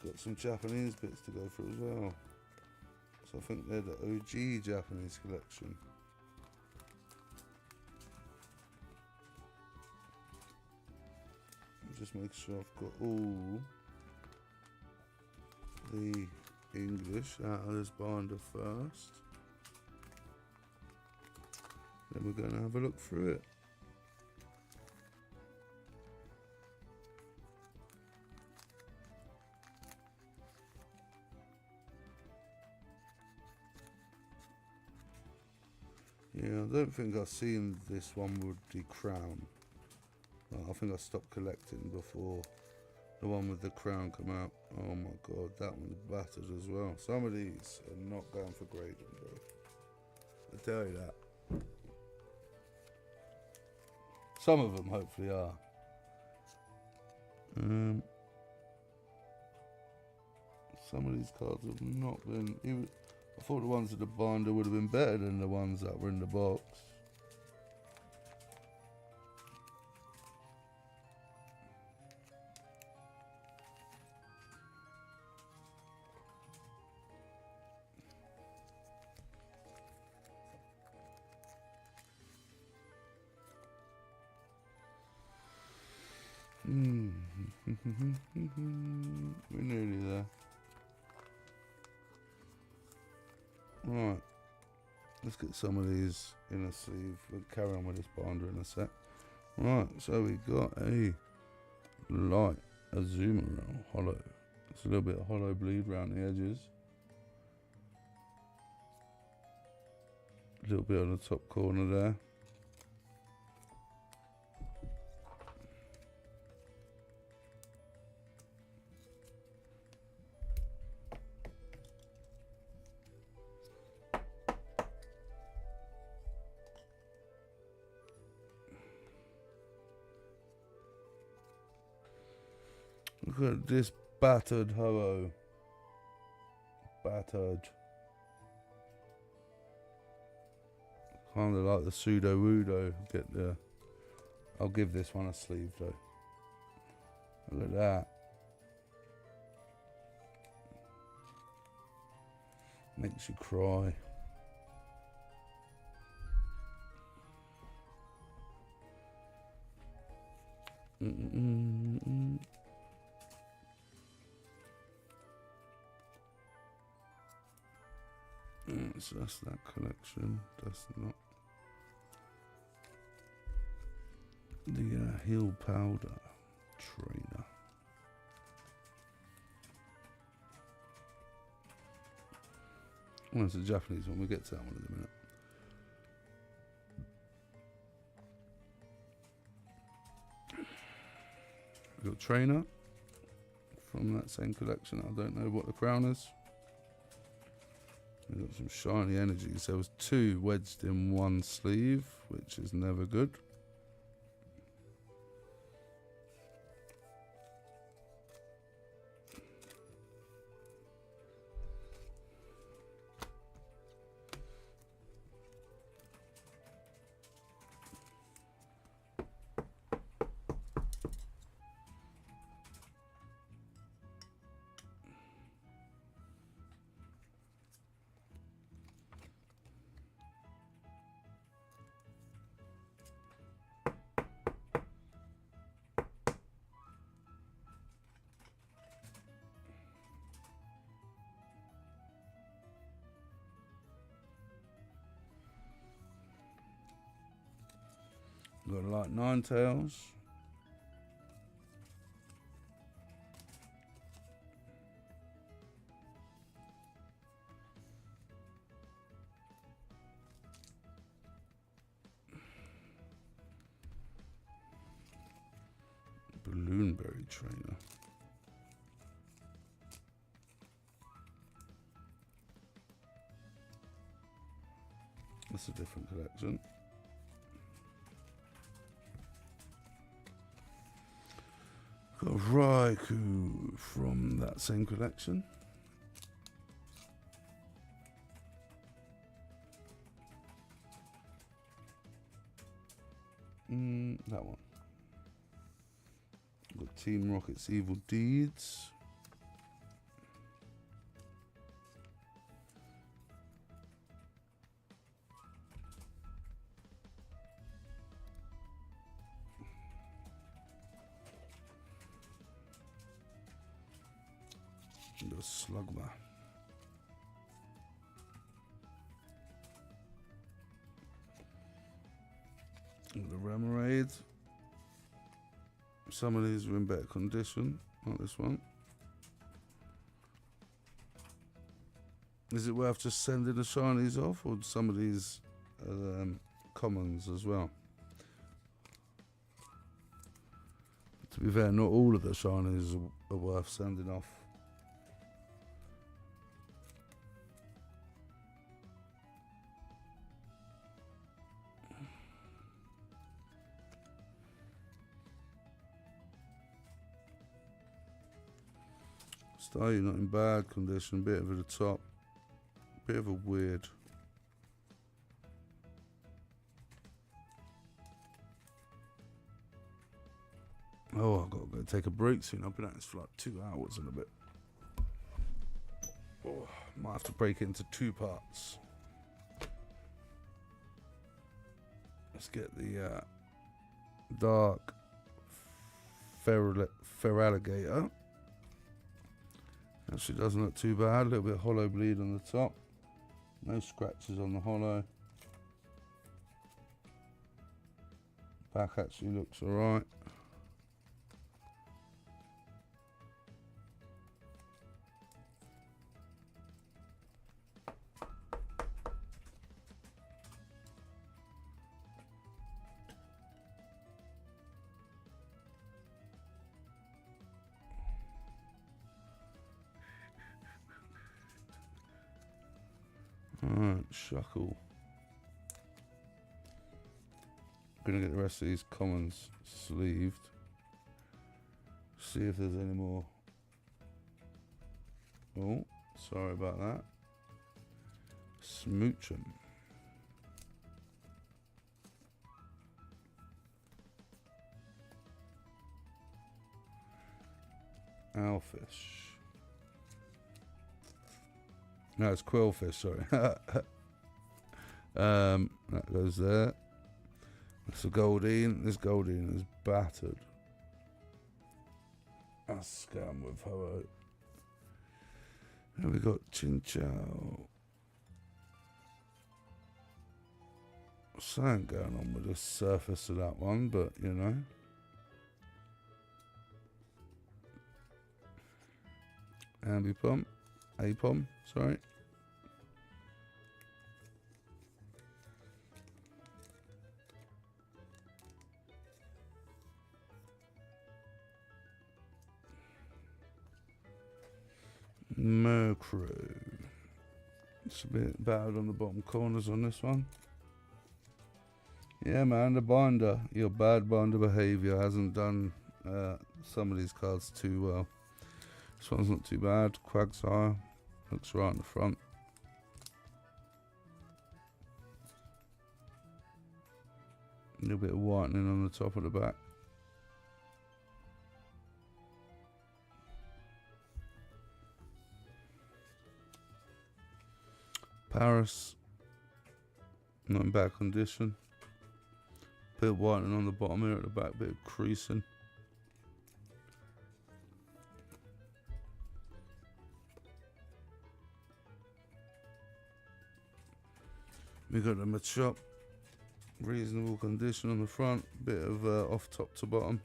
Got some Japanese bits to go through as well. So I think they're the OG Japanese collection. Just make sure I've got all the English out of this binder first. Then we're going to have a look through it. Yeah, I don't think I've seen this one with the crown. I think I stopped collecting before The one with the crown come out. Oh my god, that one's battered as well. Some of these are not going for grading, bro. I tell you that. Some of them hopefully are. Some of these cards have not been. Even, I thought the ones at the binder would have been better than the ones that were in the box. We're nearly there. Right, let's get some of these in a sleeve. We'll carry on with this binder in a sec. Right, so we got a light Azumarill hollow. It's a little bit of hollow bleed around the edges. A little bit on the top corner there. Look at this battered ho-oh. Battered. Kind of like the pseudo-wudo. Get the. I'll give this one a sleeve though. Look at that. Makes you cry. So that's that collection. That's not the heel powder trainer. Oh, it's a Japanese one. We'll get to that one in a minute. We've got trainer from that same collection. I don't know what the crown is. We've got some shiny energies. There was 2 wedged in one sleeve, which is never good. Got a light Ninetales. Balloonberry trainer. That's a different collection. Got Raikou from that same collection. That one. Got Team Rocket's Evil Deeds. The Slugma. The Remoraid. Some of these are in better condition, like this one. Is it worth just sending the shinies off, or some of these are commons as well? To be fair, not all of the shinies are worth sending off. Staryu not in bad condition, bit over the top, bit of a weird. Oh, I've got to go take a break soon. I've been at this for like 2 hours and a bit. Oh, might have to break it into 2 parts. Let's get the dark feraligator. Actually doesn't look too bad. A little bit of hollow bleed on the top. No scratches on the hollow. Back actually looks alright. Alright, Shuckle. Gonna get the rest of these commons sleeved. See if there's any more. Oh, sorry about that. Smooch 'em. Owlfish. No, it's quillfish, sorry. That goes there. That's a Goldeen. This Goldeen is battered. A scam with Ho-Oh. And we got Chinchou. Something going on with the surface of that one, but you know. Apom, sorry. Murkrow. It's a bit bad on the bottom corners on this one. Yeah, man, the binder. Your bad binder behaviour hasn't done some of these cards too well. This one's not too bad. Quagsire looks right in the front. A little bit of whitening on the top of the back. Paris, not in bad condition. Bit of whitening on the bottom here at the back, bit of creasing. We got the Machop, reasonable condition on the front, bit of off top to bottom.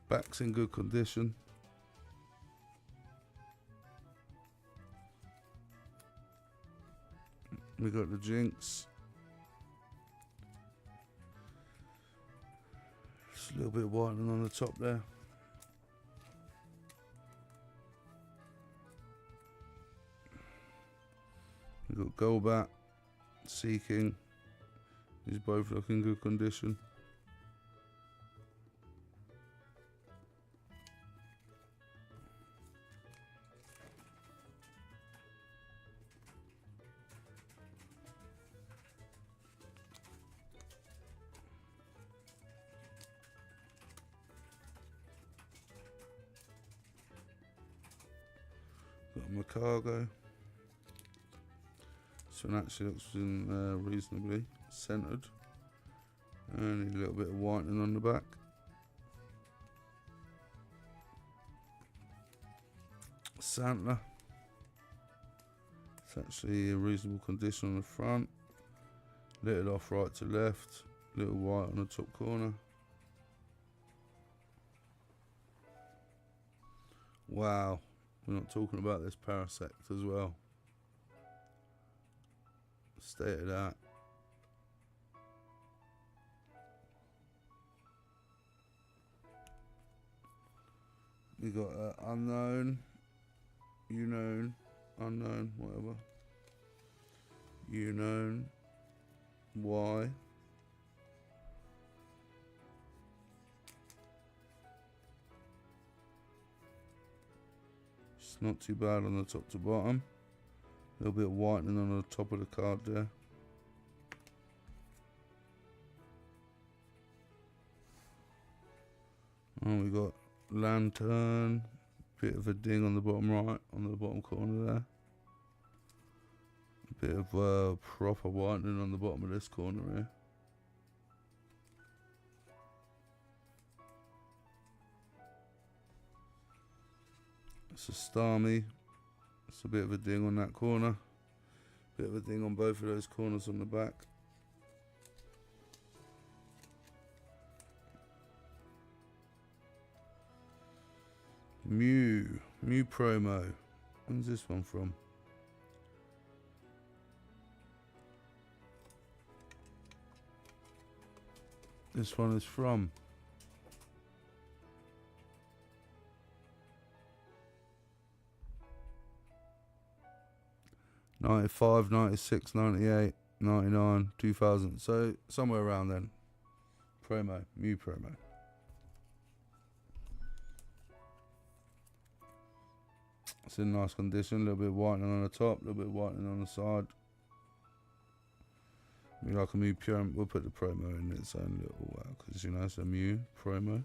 Back's in good condition. We got the Jinx. Just a little bit of whitening on the top there. We got Golbat, Seeking. These both look in good condition. Got Macargo. This one actually looks in, reasonably centered. Only a little bit of whitening on the back. Santler. It's actually in reasonable condition on the front. Lit it off right to left. Little white on the top corner. Wow. We're not talking about this Parasect as well. State of that. We got unknown, unknown, unknown, whatever. Unknown, Y. It's not too bad on the top to bottom. A little bit of whitening on the top of the card there. And we got lantern, bit of a ding on the bottom right, on the bottom corner there. A bit of proper whitening on the bottom of this corner here. It's a Starmie. It's a bit of a ding on that corner. Bit of a ding on both of those corners on the back. Mew promo. When's this one from? This one is from 95, 96, 98, 99, 2000. So somewhere around then. Promo, Mew promo. It's in nice condition. A little bit of whitening on the top, a little bit of whitening on the side. We like a Mew promo. We'll put the promo in its own little, because you know it's a Mew promo.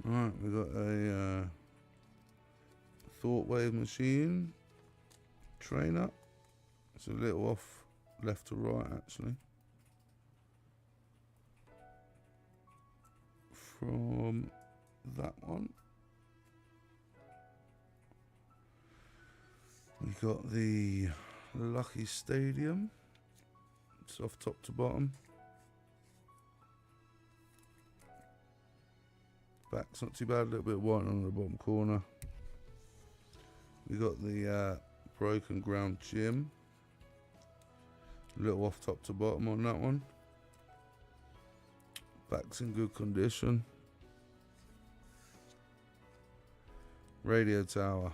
Alright, we got a Thought Wave Machine trainer. It's a little off left to right actually. From that one. We got the Lucky Stadium. It's off top to bottom. Back's not too bad, a little bit of white on the bottom corner. We got the Broken Ground Gym. A little off top to bottom on that one. Back's in good condition. Radio Tower.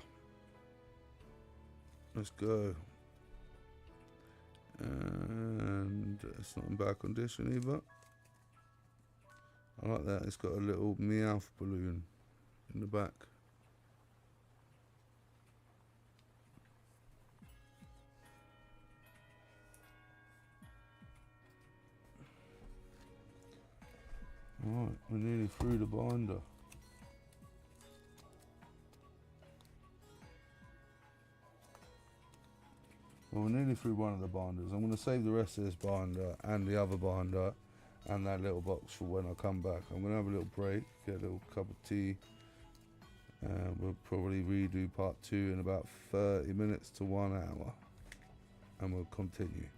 Let's go. And it's not in bad condition either. I like that. It's got a little Meowth balloon in the back. Alright, we're nearly through the binder. Well, we're nearly through one of the binders. I'm going to save the rest of this binder and the other binder and that little box for when I come back. I'm going to have a little break, get a little cup of tea. We'll probably redo part 2 in about 30 minutes to 1 hour. And we'll continue.